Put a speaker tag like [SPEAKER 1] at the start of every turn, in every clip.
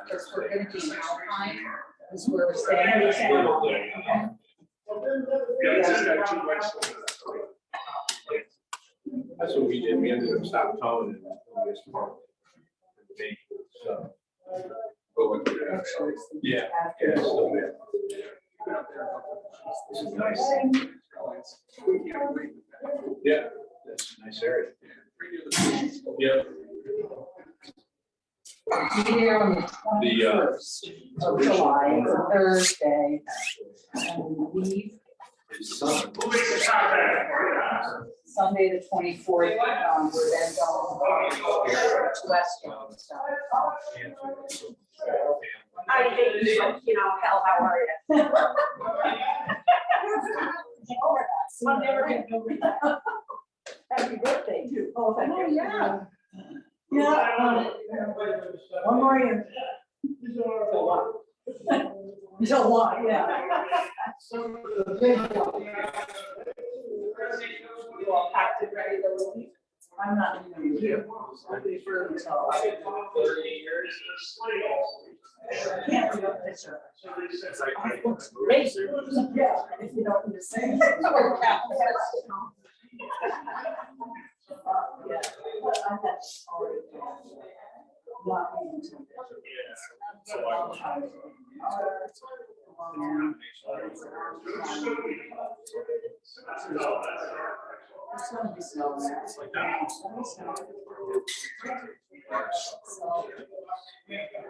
[SPEAKER 1] Because we're going to be in Albany, is where we're staying.
[SPEAKER 2] That's what we did. We ended up stopping towing and so. Yeah. Yeah. So, this is nice. Yeah, that's a nice area. Yeah.
[SPEAKER 1] Be there on the 21st of July, it's a Thursday, and leave Sunday the 24th, we're then going to Western.
[SPEAKER 3] I hate you know, hell, how are you?
[SPEAKER 1] I'm never gonna go with that.
[SPEAKER 3] Happy birthday too.
[SPEAKER 1] Oh, yeah.
[SPEAKER 3] Yeah. One more year.
[SPEAKER 1] It's a lot, yeah.
[SPEAKER 3] You all packed and ready to leave?
[SPEAKER 1] I'm not even here. I'll be sure to tell.
[SPEAKER 2] 30 years.
[SPEAKER 1] Can't read up picture.
[SPEAKER 3] Great.
[SPEAKER 1] Yeah, if you don't need to say. Yeah. It's gonna be snow there.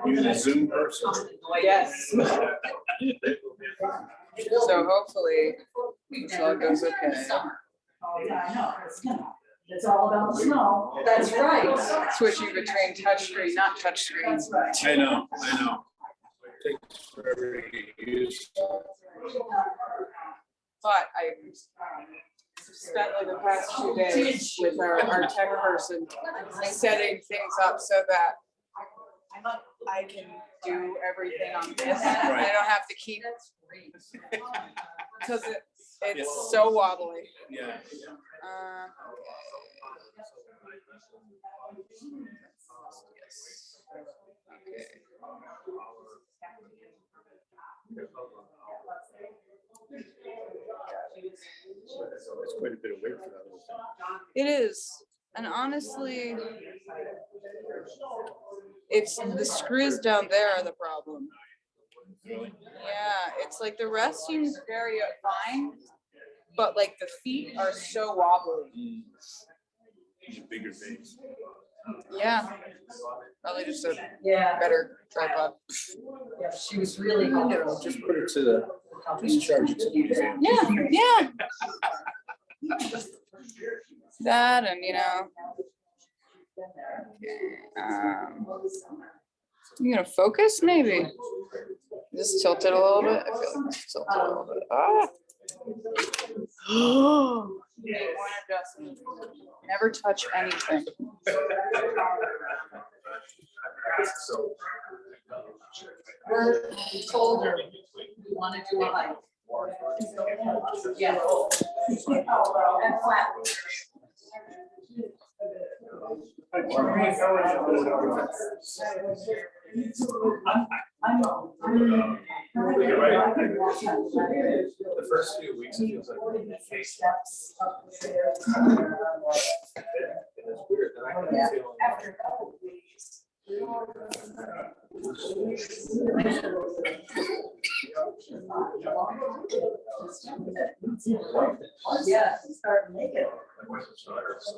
[SPEAKER 2] You're a Zoom person.
[SPEAKER 4] Yes. So hopefully this all goes okay.
[SPEAKER 1] Oh, yeah, I know, it's all about snow. That's right.
[SPEAKER 4] Switching between touchscreen, not touchscreen.
[SPEAKER 1] That's right.
[SPEAKER 2] I know. It takes forever to get used to.
[SPEAKER 4] But I spent like the past 2 days with our tech person setting things up so that I can do everything on this. I don't have to keep because it's so wobbly.
[SPEAKER 2] Yeah.
[SPEAKER 4] Okay.
[SPEAKER 2] It's quite a bit of weight for that little thing.
[SPEAKER 4] It is, and honestly, it's the screws down there are the problem. Yeah, it's like the rest seems very fine, but like the feet are so wobbly.
[SPEAKER 2] Bigger base.
[SPEAKER 4] Yeah, probably just a
[SPEAKER 1] Yeah,
[SPEAKER 4] better tripod.
[SPEAKER 1] yeah, she was really helpful.
[SPEAKER 2] Just put it to the, just charge it to the museum.
[SPEAKER 4] Yeah. That and you gonna focus maybe? Just tilt it a little bit. I feel like it's tilted a little bit. One adjustment. Never touch anything.
[SPEAKER 1] We told her we want to do a hike. Yeah. And flat.
[SPEAKER 2] The first few weeks it feels like
[SPEAKER 1] Steps up the stairs.
[SPEAKER 2] it's weird. Then I can feel
[SPEAKER 1] After a couple of weeks. Yeah, start making.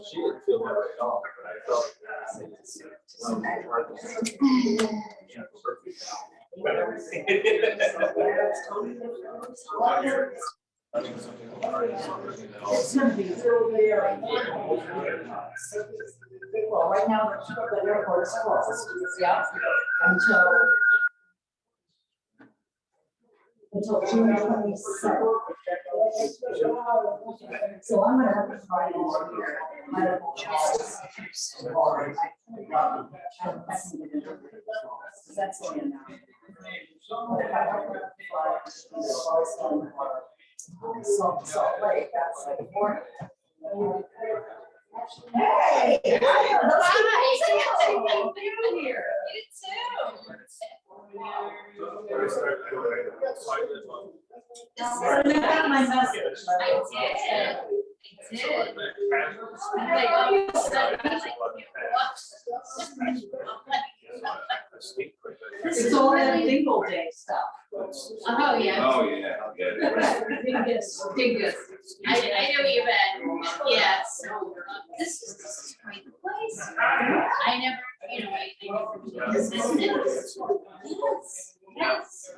[SPEAKER 2] she didn't feel that way at all, but I felt
[SPEAKER 1] It's gonna be very. Well, right now, the airport is closed. Yeah. Until June 27th. So I'm gonna have to find medical jobs. That's what I'm now. Salt Lake, that's like 4. Hey.
[SPEAKER 5] Hi.
[SPEAKER 1] Here. You got my message. This is all that Dingle Day stuff.
[SPEAKER 5] Oh, yeah.
[SPEAKER 6] Oh, yeah, I'll get it.
[SPEAKER 5] Dingus. I know what you meant. Yeah, so this is quite the place. I never, you know, I never, this is. Yes.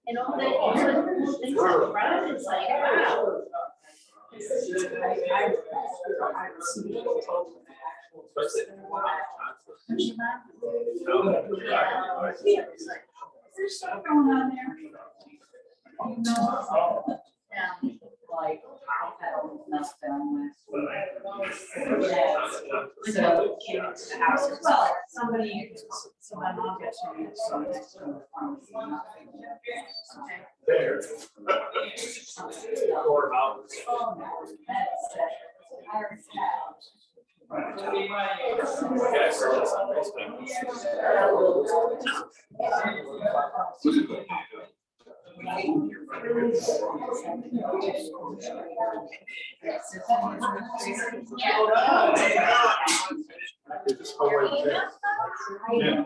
[SPEAKER 5] And all that, all the cool things around, it's like, wow.
[SPEAKER 1] There's stuff going on there. You know,
[SPEAKER 5] Yeah.
[SPEAKER 1] like, I've had all enough done with. So, came into the house as well, somebody, so my mom got to me, so next to the pharmacy.
[SPEAKER 2] There. Or out.
[SPEAKER 1] Oh, no, that's, I already have.
[SPEAKER 2] Yes.
[SPEAKER 6] Was it good?
[SPEAKER 2] Just go right there.
[SPEAKER 5] Yeah.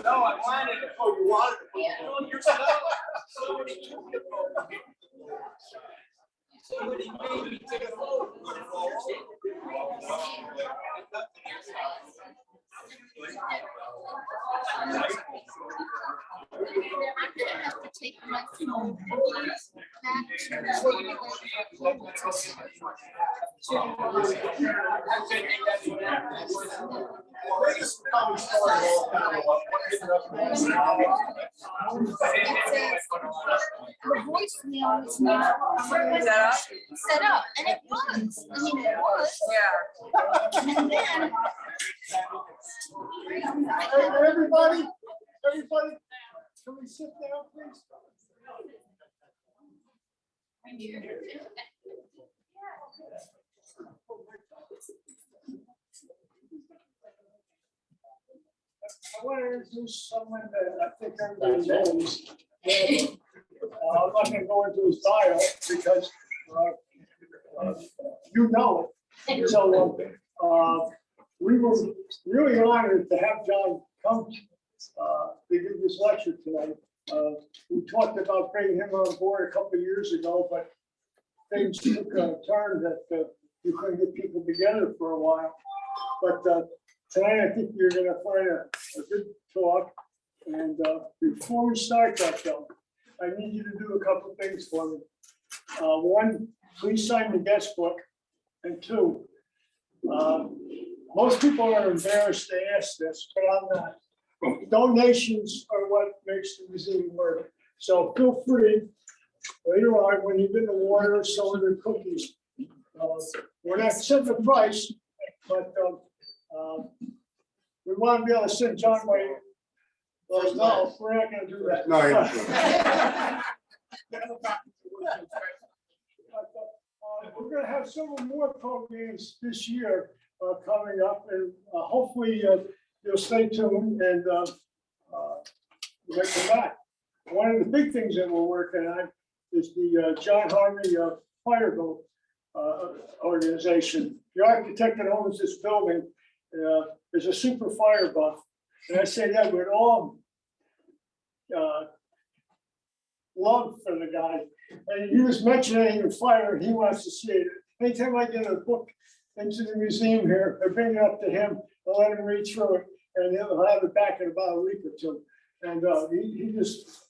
[SPEAKER 2] No, I wanted it. Oh, you wanted it?
[SPEAKER 5] Yeah.
[SPEAKER 2] No, you're so. Somebody made me take a photo.
[SPEAKER 5] I'm gonna have to take my phone back the voicemail is not set up, and it was, I mean, it was.
[SPEAKER 4] Yeah.
[SPEAKER 5] And then.
[SPEAKER 2] Everybody, can we sit down, please? I want to introduce someone that I think everybody knows. I'm not gonna go into his bio because you know it. So we were really honored to have John come to give this lecture tonight. We talked about bringing him on board a couple of years ago, but things took a turn that you couldn't get people together for a while. But tonight, I think you're gonna find a good talk. And before we start that though, I need you to do a couple of things for me. One, please sign the guest book. And two, most people are embarrassed to ask this, but I'm not. Donations are what makes the museum work. So feel free, later on, when you get the water, some of the cookies. We're not setting the price, but we want to be able to send John Wayne. Well, no, we're not gonna do that.
[SPEAKER 7] No,
[SPEAKER 2] We're gonna have several more programs this year coming up, and hopefully you'll stay tuned and we'll come back. One of the big things that we're working on is the John Harvey Fireboat organization. The architect that owns this building is a super fire buff. And I say that with all love for the guy. And he was mentioning fire, and he wants to see it. Anytime I get a book into the museum here, I bring it up to him, I'll let him read through it, and he'll have it back in about a week or two. And he just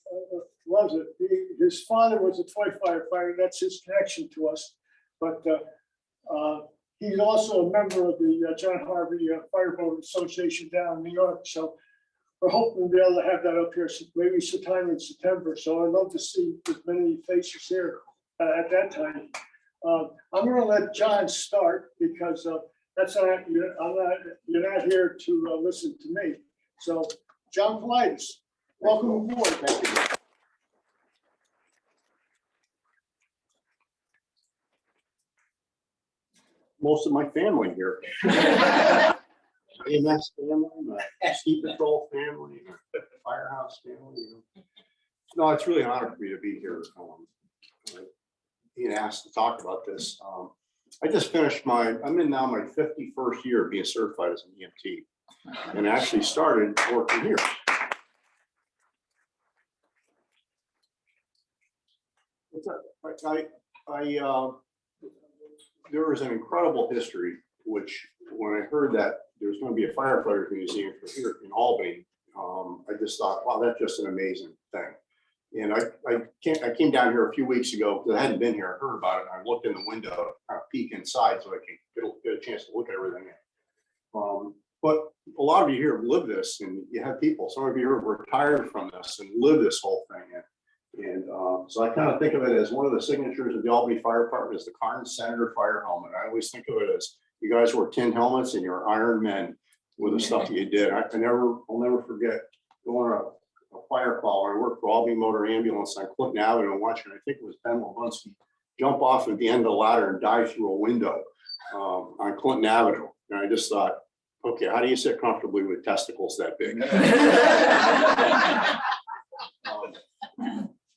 [SPEAKER 2] loves it. His father was a toy firefighter. That's his connection to us. But he's also a member of the John Harvey Fireboat Association down in New York. So we're hoping to be able to have that up here maybe sometime in September. So I'd love to see as many faces here at that time. I'm going to let John start because that's not, you're not here to listen to me. So John Poletis, welcome aboard. Thank you.
[SPEAKER 7] most of my family here. EMS family, my ski patrol family, my firehouse family. You know. No, it's really an honor for me to be here. Being asked to talk about this. I just finished I'm in now my 51st year of being certified as an EMT, and actually started working here. There was an incredible history, which when I heard that there's going to be a firefighters museum for here in Albany, I just thought, wow, that's just an amazing thing. And I came down here a few weeks ago because I hadn't been here. I heard about it. And I looked in the window, kind of peek inside so I could get a chance to look at everything. But a lot of you here live this, and you have people. Some of you are retired from this and live this whole thing. And so I kind of think of it as one of the signatures of the Albany Fire Department is the Carnes Senator Fire Helmet. I always think of it as you guys wore tin helmets and you're Iron Men with the stuff that you did. I'll never forget going on a fire call. I worked for Albany Motor Ambulance on Clinton Avenue and watching, I think it was Ben Lebunsky, jump off at the end of the ladder and dive through a window on Clinton Avenue. And I just thought, okay, how do you sit comfortably with testicles that big?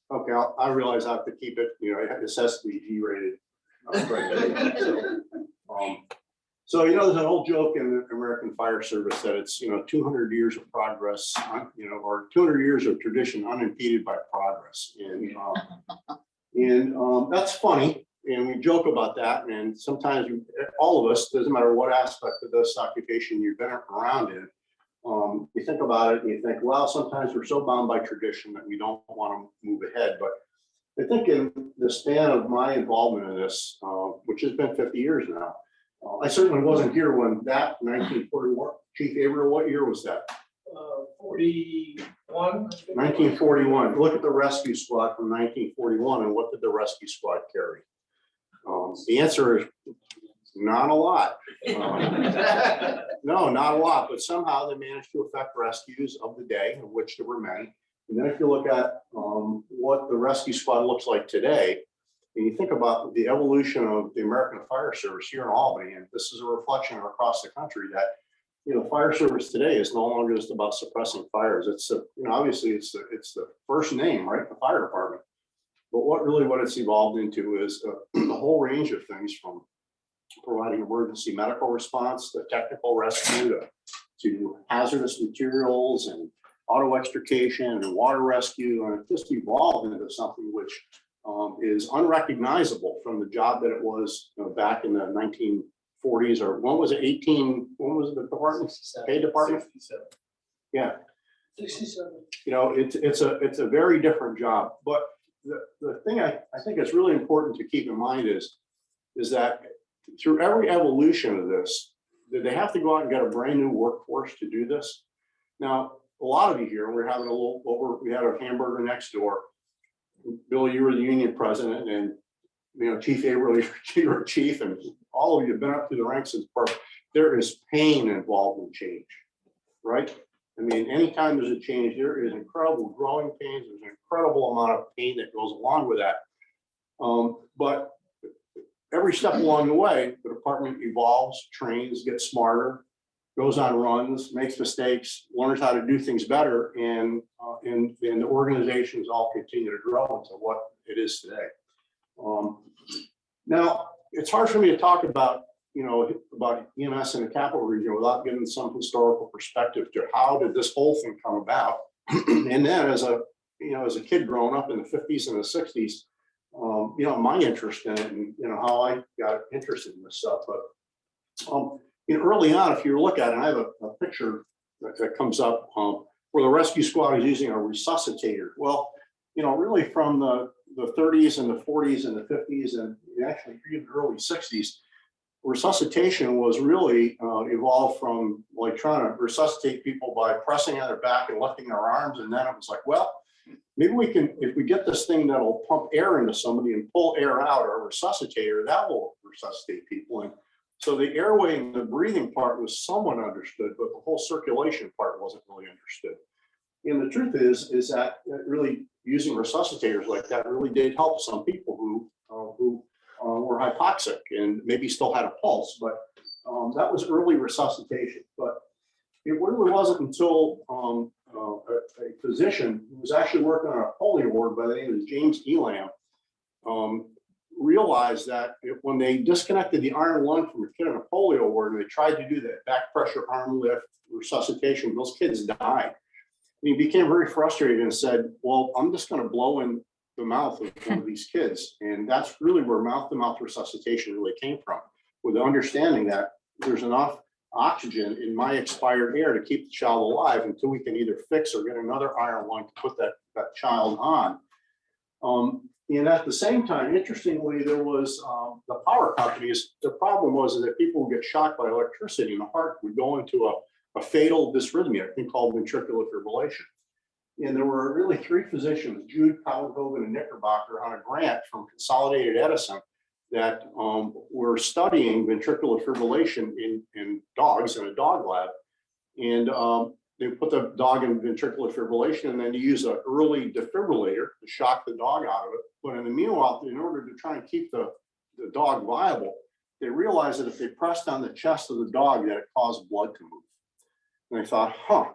[SPEAKER 7] Okay, I realize I have to keep it, you know, it has to be G-rated. So, you know, there's an old joke in the American Fire Service that it's, 200 years of progress, or 200 years of tradition unimpeded by progress. And that's funny. And we joke about that. And sometimes all of us, doesn't matter what aspect of this occupation you've been around in, you think about it and you think, well, sometimes we're so bound by tradition that we don't want to move ahead. But I think in the span of my involvement in this, which has been 50 years now, I certainly wasn't here when that 1941, Chief Averill, what year was that?
[SPEAKER 2] 41.
[SPEAKER 7] 1941. Look at the rescue squad from 1941 and what did the rescue squad carry? The answer is not a lot. No, not a lot, but somehow they managed to effect rescues of the day, of which there were many. And then if you look at what the rescue squad looks like today, and you think about the evolution of the American Fire Service here in Albany, and this is a reflection across the country that, fire service today is no longer just about suppressing fires. It's obviously it's the first name, right? The fire department. But what it's evolved into is a whole range of things, from providing emergency medical response, to technical rescue, to hazardous materials and auto extrication and water rescue. And it just evolved into something which is unrecognizable from the job that it was back in the 1940s, or when was it, when was the department? Pay department?
[SPEAKER 2] 67.
[SPEAKER 7] Yeah.
[SPEAKER 2] 67.
[SPEAKER 7] It's a very different job. But the thing I think is really important to keep in mind is that through every evolution of this, did they have to go out and get a brand new workforce to do this? Now, a lot of you here, we're having we had a hamburger next door. Bill, you were the union president, and Chief Averill, you're chief, and all of you have been up through the ranks since birth. There is pain involved in change, right? I mean, anytime there's a change, there is incredible growing pains. There's an incredible amount of pain that goes along with that. But every step along the way, the department evolves, trains, gets smarter, goes on runs, makes mistakes, learns how to do things better, and the organizations all continue to grow into what it is today. Now, it's hard for me to talk about EMS in the capital region without giving some historical perspective to how did this whole thing come about. And then as a kid growing up in the 50s and the 60s, my interest in it and how I got interested in this stuff. But early on, if you look at it, I have a picture that comes up where the rescue squad is using a resuscitator. Well, really from the 30s and the 40s and the 50s and actually even early 60s, resuscitation was really evolved from like trying to resuscitate people by pressing on their back and lifting their arms. And then it was like, well, maybe we can, if we get this thing that'll pump air into somebody and pull air out, or a resuscitator, that will resuscitate people. And so the airway and the breathing part was somewhat understood, but the whole circulation part wasn't really understood. And the truth is that really using resuscitators like that really did help some people who were hypoxic and maybe still had a pulse, but that was early resuscitation. But it really wasn't until a physician who was actually working on a polio ward by the name of James Elam realized that when they disconnected the iron lung from a kid in a polio ward and they tried to do that back pressure arm lift resuscitation, those kids died. He became very frustrated and said, well, I'm just going to blow in the mouth of one of these kids. And that's really where mouth-to-mouth resuscitation really came from, with the understanding that there's enough oxygen in my expired air to keep the child alive until we can either fix or get another iron lung to put that child on. And at the same time, interestingly, there was the power companies. The problem was that people would get shocked by electricity and the heart would go into a fatal dysrhythmia, a thing called ventricular fibrillation. And there were really three physicians, Jude, Collinghoven, and Knickerbocker, on a grant from Consolidated Edison that were studying ventricular fibrillation in dogs in a dog lab. And they put the dog in ventricular fibrillation, and then you use an early defibrillator to shock the dog out of it. But in the meanwhile, in order to try and keep the dog viable, they realized that if they pressed on the chest of the dog, that it caused blood to move. And I thought,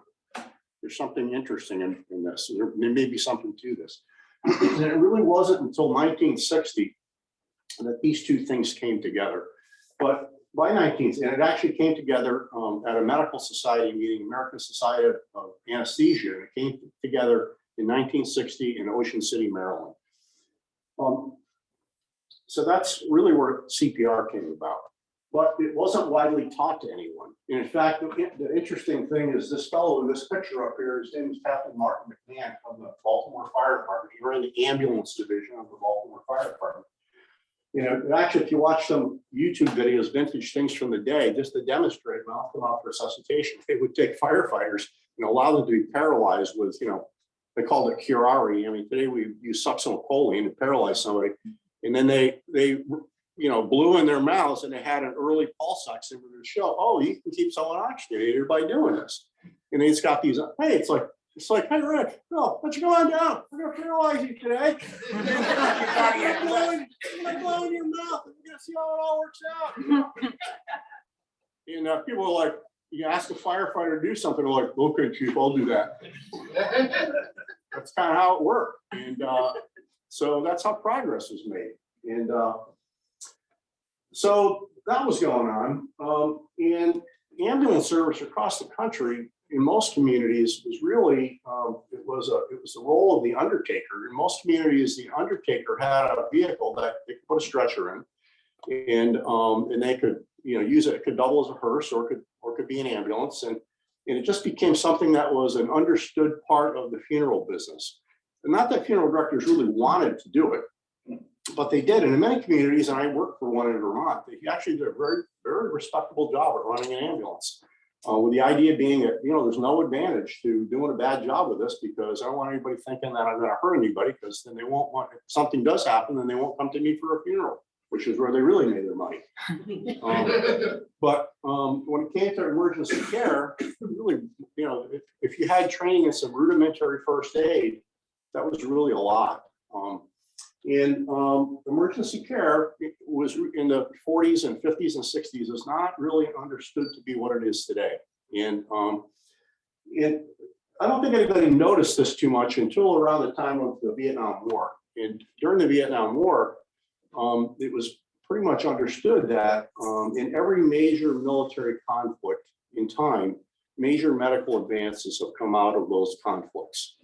[SPEAKER 7] there's something interesting in this. There may be something to this. And it really wasn't until 1960 that these two things came together. But by 19th, and it actually came together at a medical society meeting, American Society of Anesthesia, and it came together in 1960 in Ocean City, Maryland. So that's really where CPR came about, but it wasn't widely taught to anyone. And in fact, the interesting thing is this fellow in this picture up here, his name is Captain Martin McMahon from the Baltimore Fire Department. He ran the ambulance division of the Baltimore Fire Department. You know, actually, if you watch some YouTube videos, vintage things from the day, just to demonstrate mouth-to-mouth resuscitation, they would take firefighters and allow them to be paralyzed with, you know, they called it curare. I mean, today we use succinylcholine to paralyze somebody. And then they you know, blew in their mouths and they had an early pulse oximeter to show, oh, you can keep someone oxygenated by doing this. And it's got these, hey, it's like, hey, Rick, no, why don't you go on down? We're gonna paralyze you today. I'm gonna blow in your mouth and we're gonna see how it all works out. And people are like, you ask a firefighter to do something, they're like, okay, chief, I'll do that. That's kind of how it worked. And so that's how progress was made. And so that was going on. And ambulance service across the country in most communities was really, it was the role of the undertaker. In most communities, the undertaker had a vehicle that they could put a stretcher in, and they could, you know, use it. It could double as a hearse, or could be an ambulance, and it just became something that was an understood part of the funeral business. And not that funeral directors really wanted to do it, but they did. And in many communities, and I worked for one in Vermont, they actually did a very, very respectable job at running an ambulance. With the idea being that, you know, there's no advantage to doing a bad job with this, because I don't want anybody thinking that I'm going to hurt anybody, because then they won't want, if something does happen, then they won't come to me for a funeral, which is where they really made their money. But when it came to emergency care, really, you know, if you had training in some rudimentary first aid, that was really a lot. Emergency care was in the 40s and 50s and 60s is not really understood to be what it is today. And I don't think anybody noticed this too much until around the time of the Vietnam War. And during the Vietnam War, it was pretty much understood that in every major military conflict in time, major medical advances have come out of those conflicts.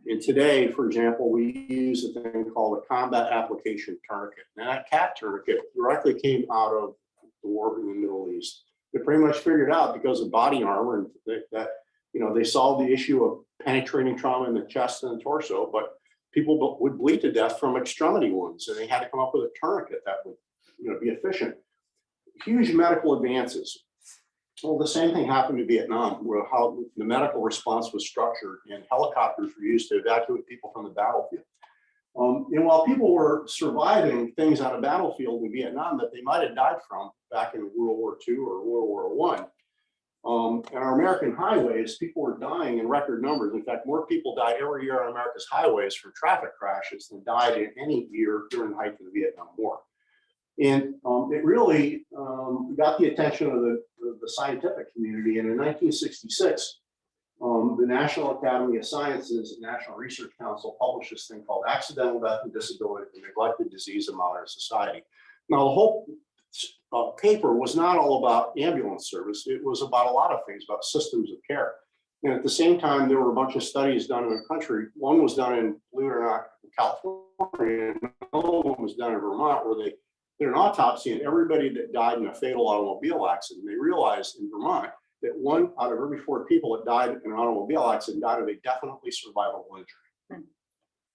[SPEAKER 7] And today, for example, we use a thing called a combat application tourniquet. Now, that CAT tourniquet directly came out of the war in the Middle East. They pretty much figured out, because of body armor, and that you know, they solved the issue of penetrating trauma in the chest and the torso, but people would bleed to death from extremity wounds, and they had to come up with a tourniquet that would, you know, be efficient. Huge medical advances. Well, the same thing happened to Vietnam, where how the medical response was structured, and helicopters were used to evacuate people from the battlefield. And while people were surviving things on a battlefield in Vietnam that they might have died from back in World War II or World War I, on our American highways, people were dying in record numbers. In fact, more people died every year on America's highways from traffic crashes than died in any year during the height of the Vietnam War. And it really got the attention of the scientific community. And in 1966, the National Academy of Sciences and National Research Council published this thing called Accidental Death and Disability and Neglected Disease in Modern Society. Now, the whole paper was not all about ambulance service. It was about a lot of things, about systems of care. And at the same time, there were a bunch of studies done in the country. One was done in, believe it or not, California, and another one was done in Vermont, where they did an autopsy on everybody that died in a fatal automobile accident. They realized in Vermont that 1 out of every 4 people that died in an automobile accident died of a definitely survivable injury.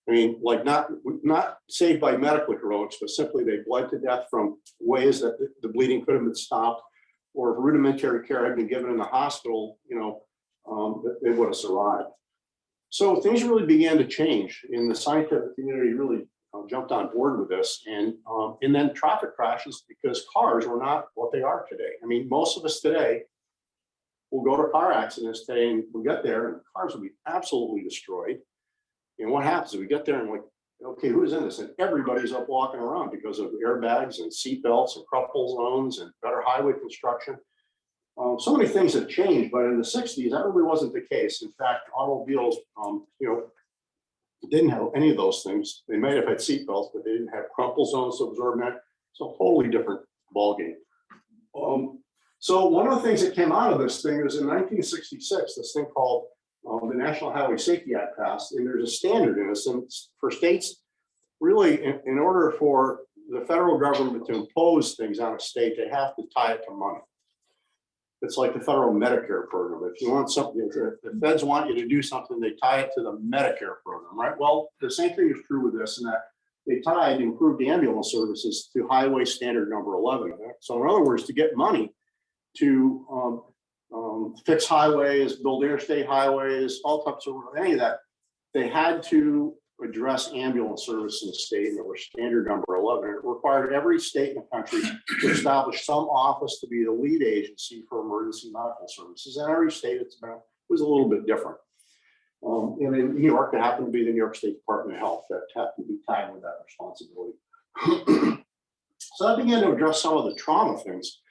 [SPEAKER 7] I mean, like not saved by medical heroics, but simply they bled to death from ways that the bleeding could have been stopped, or if rudimentary care had been given in the hospital, you know, they would have survived. So things really began to change, and the scientific community really jumped on board with this, and then traffic crashes, because cars were not what they are today. I mean, most of us today will go to car accidents today, and we'll get there, and cars will be absolutely destroyed. And what happens is we get there and like, okay, who's in this? And everybody's up walking around because of airbags and seat belts and crumple zones and better highway construction. So many things have changed, but in the 60s, that really wasn't the case. In fact, automobiles, you know, didn't have any of those things. They might have had seat belts, but they didn't have crumple zones to absorb that. It's a totally different ballgame. So one of the things that came out of this thing was in 1966, this thing called the National Highway Safety Act passed, and there's a standard in this, and for states, really, in order for the federal government to impose things on a state, they have to tie it to money. It's like the federal Medicare program. If you want something, if the feds want you to do something, they tie it to the Medicare program, right? Well, the same thing is true with this, and that they tied improved ambulance services to highway standard number 11. So in other words, to get money to fix highways, build interstate highways, all types of any of that, they had to address ambulance service in the state, and it was standard number 11. It required every state in the country to establish some office to be the lead agency for emergency medical services. And every state was a little bit different. And in New York, it happened to be the New York State Department of Health that happened to be tied with that responsibility. So I began to address some of the trauma things.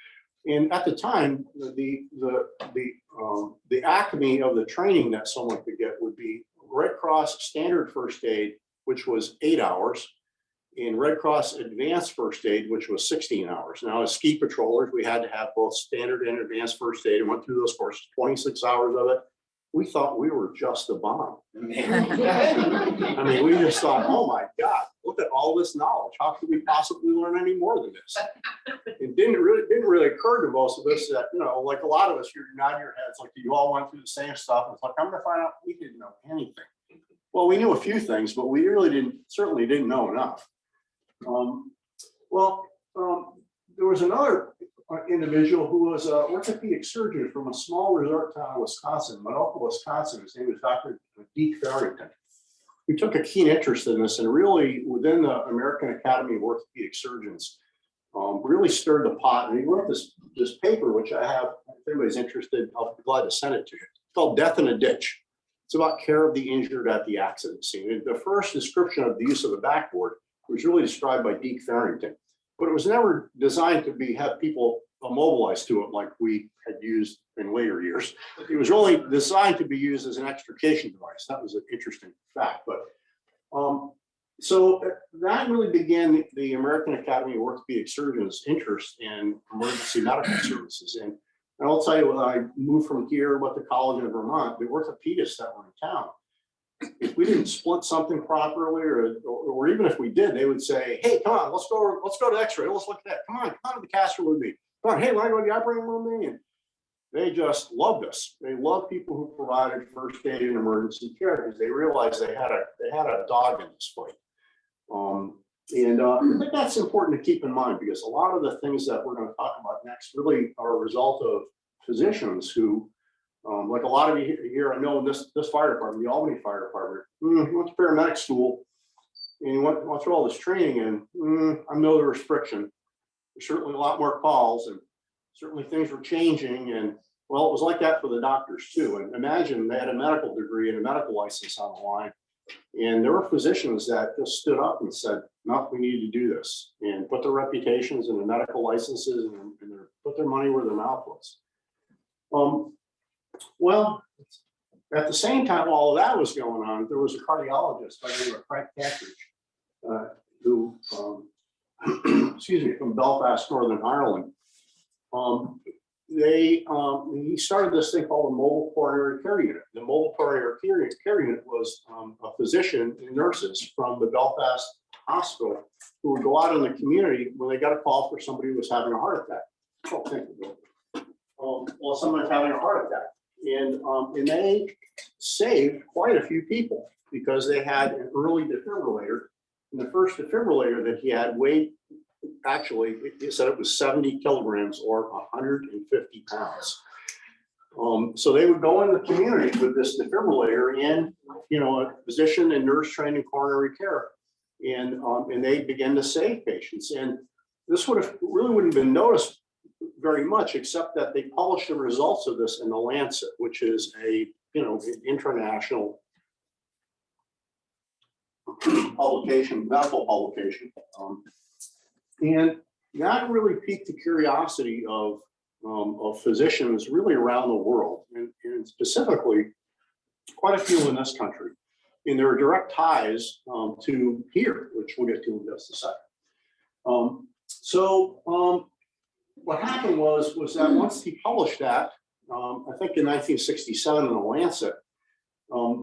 [SPEAKER 7] And at the time, the acme of the training that someone could get would be Red Cross standard first aid, which was 8 hours, and Red Cross advanced first aid, which was 16 hours. Now, as ski patrollers, we had to have both standard and advanced first aid and went through those courses, 26 hours of it. We thought we were just a bomb. I mean, we just thought, oh my God, look at all this knowledge. How could we possibly learn any more than this? It didn't really occur to most of us that, you know, like a lot of us, you're nodding your heads like you all went through the same stuff. It's like, I'm gonna find out we didn't know anything. Well, we knew a few things, but we really certainly didn't know enough. There was another individual who was an orthopedic surgeon from a small resort town in Wisconsin, Minoka, Wisconsin. His name was Dr. Deke Farrington. We took a keen interest in this, and really within the American Academy of Orthopedic Surgeons, really stirred the pot. And he wrote this paper, which I have, if anybody's interested, I'll be glad to send it to you. It's called Death in a Ditch. It's about care of the injured at the accident scene. And the first description of the use of the backboard was really described by Deke Farrington, but it was never designed to have people immobilized to it like we had used in later years. It was really designed to be used as an extrication device. That was an interesting fact. But so that really began the American Academy of Orthopedic Surgeons' interest in emergency medical services. And I'll tell you, when I moved from here, went to college in Vermont, the orthopedists that were in town, if we didn't split something properly, or even if we did, they would say, "Hey, come on, let's go to X-ray. Let's look at that. Come on to the cast room with me. Come on, hey, want to go to the operating room with me?" And they just loved us. They loved people who provided first aid and emergency care because they realized they had a dog in this fight. I think that's important to keep in mind, because a lot of the things that we're going to talk about next really are a result of physicians who, like a lot of you here, I know in this fire department, the Albany Fire Department, you went to paramedic school and you went through all this training, and I know the restriction. There's certainly a lot more calls, and certainly things were changing. And well, it was like that for the doctors too. And imagine they had a medical degree and a medical license on the line. And there were physicians that just stood up and said, "No, we need to do this," and put their reputations and the medical licenses and put their money where their mouth was. Well, at the same time all of that was going on, there was a cardiologist by the name of Frank Cantridge, who, from Belfast, Northern Ireland. He started this thing called the Mobile Coronary Care Unit. The Mobile Coronary Care Unit was a physician and nurses from the Belfast hospital who would go out in the community when they got a call for somebody who was having a heart attack. Oh, thank you. Well, someone's having a heart attack. And they saved quite a few people because they had an early defibrillator. And the first defibrillator that he had weighed, actually, he said it was 70 kilograms or 150 pounds. So they would go in the community with this defibrillator and, a physician and nurse trained in coronary care. And they began to save patients. And this really wouldn't have been noticed very much, except that they published the results of this in the Lancet, which is an international publication, medical publication. And that really piqued the curiosity of physicians really around the world, and specifically quite a few in this country. And there are direct ties to here, which we'll get to in just a second. what happened was that once he published that, I think in 1967 in the Lancet,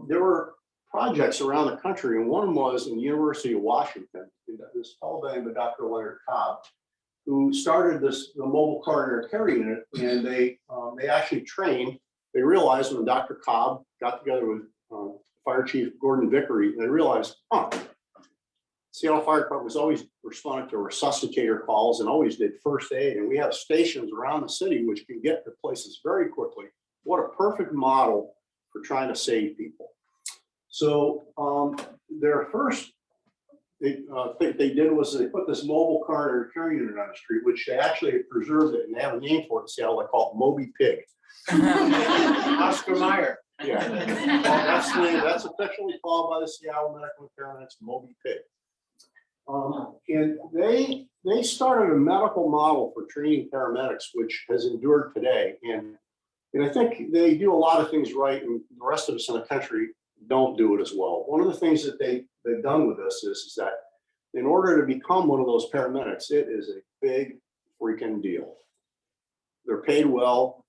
[SPEAKER 7] there were projects around the country, and one was in the University of Washington. This fellow by the name of Dr. Leonard Cobb, who started the mobile coronary care unit, and they actually trained. They realized when Dr. Cobb got together with Fire Chief Gordon Vickery, they realized, Seattle Fire Department was always responding to resuscitator calls and always did first aid, and we have stations around the city which can get to places very quickly. What a perfect model for trying to save people. So their first thing they did was they put this mobile coronary care unit on the street, which they actually preserved it, and they have a name for it in Seattle. They call it Moby Pig.
[SPEAKER 2] Oscar Mayer.
[SPEAKER 7] Yeah, well, that's officially called by the Seattle Medical Paramedics Moby Pig. And they started a medical model for training paramedics, which has endured today. And I think they do a lot of things right, and the rest of us in the country don't do it as well. One of the things that they've done with this is that in order to become one of those paramedics, it is a big freaking deal. They're paid well,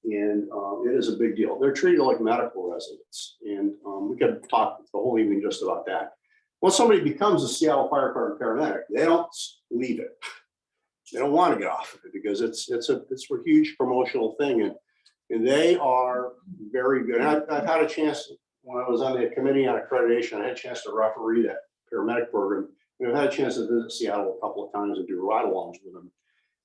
[SPEAKER 7] and it is a big deal. They're treated like medical residents, and we could talk the whole evening just about that. Once somebody becomes a Seattle Fire Department paramedic, they don't leave it. They don't want to get off of it because it's a huge promotional thing, and they are very good. And I've had a chance when I was on the committee on accreditation. I had a chance to referee that paramedic program, and I've had a chance to visit Seattle a couple of times and do ride-alongs with them.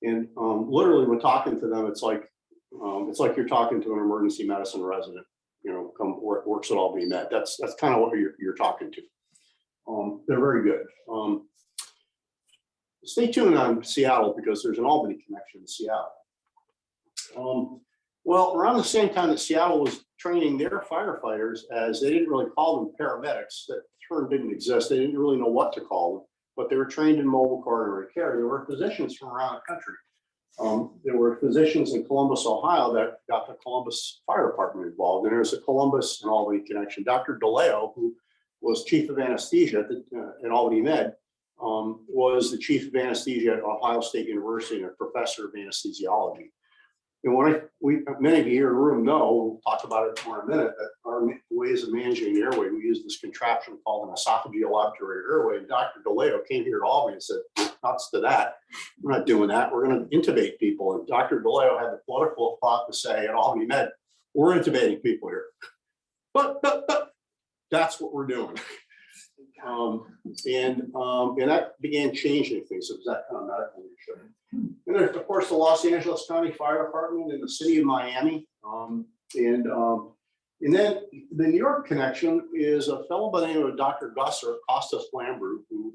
[SPEAKER 7] And literally, when talking to them, it's like you're talking to an emergency medicine resident. You know, works at Albany Med. That's kind of what you're talking to. They're very good. Stay tuned on Seattle because there's an Albany connection in Seattle. Well, around the same time that Seattle was training their firefighters, as they didn't really call them paramedics, that term didn't exist. They didn't really know what to call them, but they were trained in mobile coronary care. There were physicians from around the country. There were physicians in Columbus, Ohio that got the Columbus Fire Department involved, and there's a Columbus and Albany connection. Dr. DeLeo, who was chief of anesthesia at Albany Med, was the chief of anesthesia at Ohio State University and a professor of anesthesiology. And many of you here in the room know, we'll talk about it more in a minute, that our ways of managing the airway, we use this contraption called an esophageal obturator airway. And Dr. DeLeo came here to Albany and said, nuts to that. We're not doing that. We're going to intubate people. And Dr. DeLeo had the political thought to say at Albany Med, we're intubating people here. But that's what we're doing. And that began changing things. It was that kind of medical leadership. And there's, of course, the Los Angeles County Fire Department and the city of Miami. And then the New York connection is a fellow by the name of Dr. Gus or Costas Lambrou, who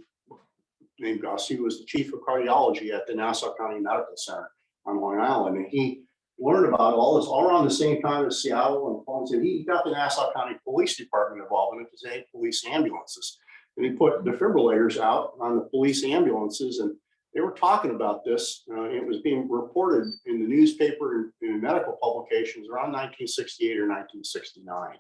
[SPEAKER 7] named Gus. He was the chief of cardiology at the Nassau County Medical Center on Long Island. And he learned about all this all around the same time as Seattle and Columbus. And he got the Nassau County Police Department involved in it to say police ambulances. And he put defibrillators out on the police ambulances, and they were talking about this. It was being reported in the newspaper and in medical publications around 1968 or 1969.